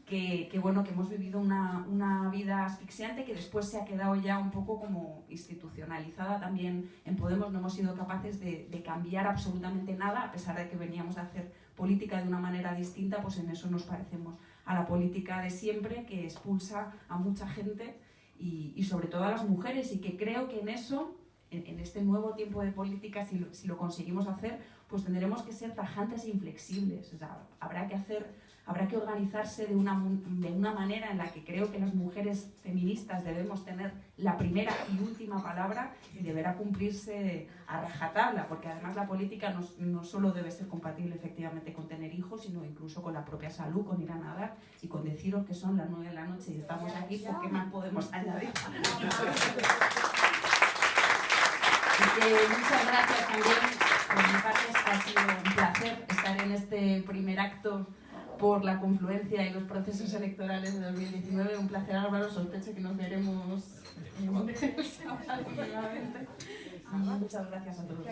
Que bueno, que hemos vivido una vida asfixiante que después se ha quedado ya un poco como institucionalizada también en Podemos. No hemos sido capaces de cambiar absolutamente nada, a pesar de que veníamos a hacer política de una manera distinta, pues en eso nos parecemos a la política de siempre, que expulsa a mucha gente y sobre todo a las mujeres, y que creo que en eso, en este nuevo tiempo de política, si lo conseguimos hacer, pues tendremos que ser tajantes e inflexibles. O sea, habrá que organizarse de una manera en la que creo que las mujeres feministas debemos tener la primera y última palabra y deberá cumplirse a rajatabla, porque además la política no solo debe ser compatible efectivamente con tener hijos, sino incluso con la propia salud, con ir a nadar y con deciros que son las 9 de la noche y estamos aquí, ¿por qué más podemos añadir? Así que muchas gracias también. Por mi parte ha sido un placer estar en este primer acto por la confluencia y los procesos electorales de 2019. Un placer, Álvaro. Sospecho que nos veremos el sábado nuevamente. Muchas gracias a todos.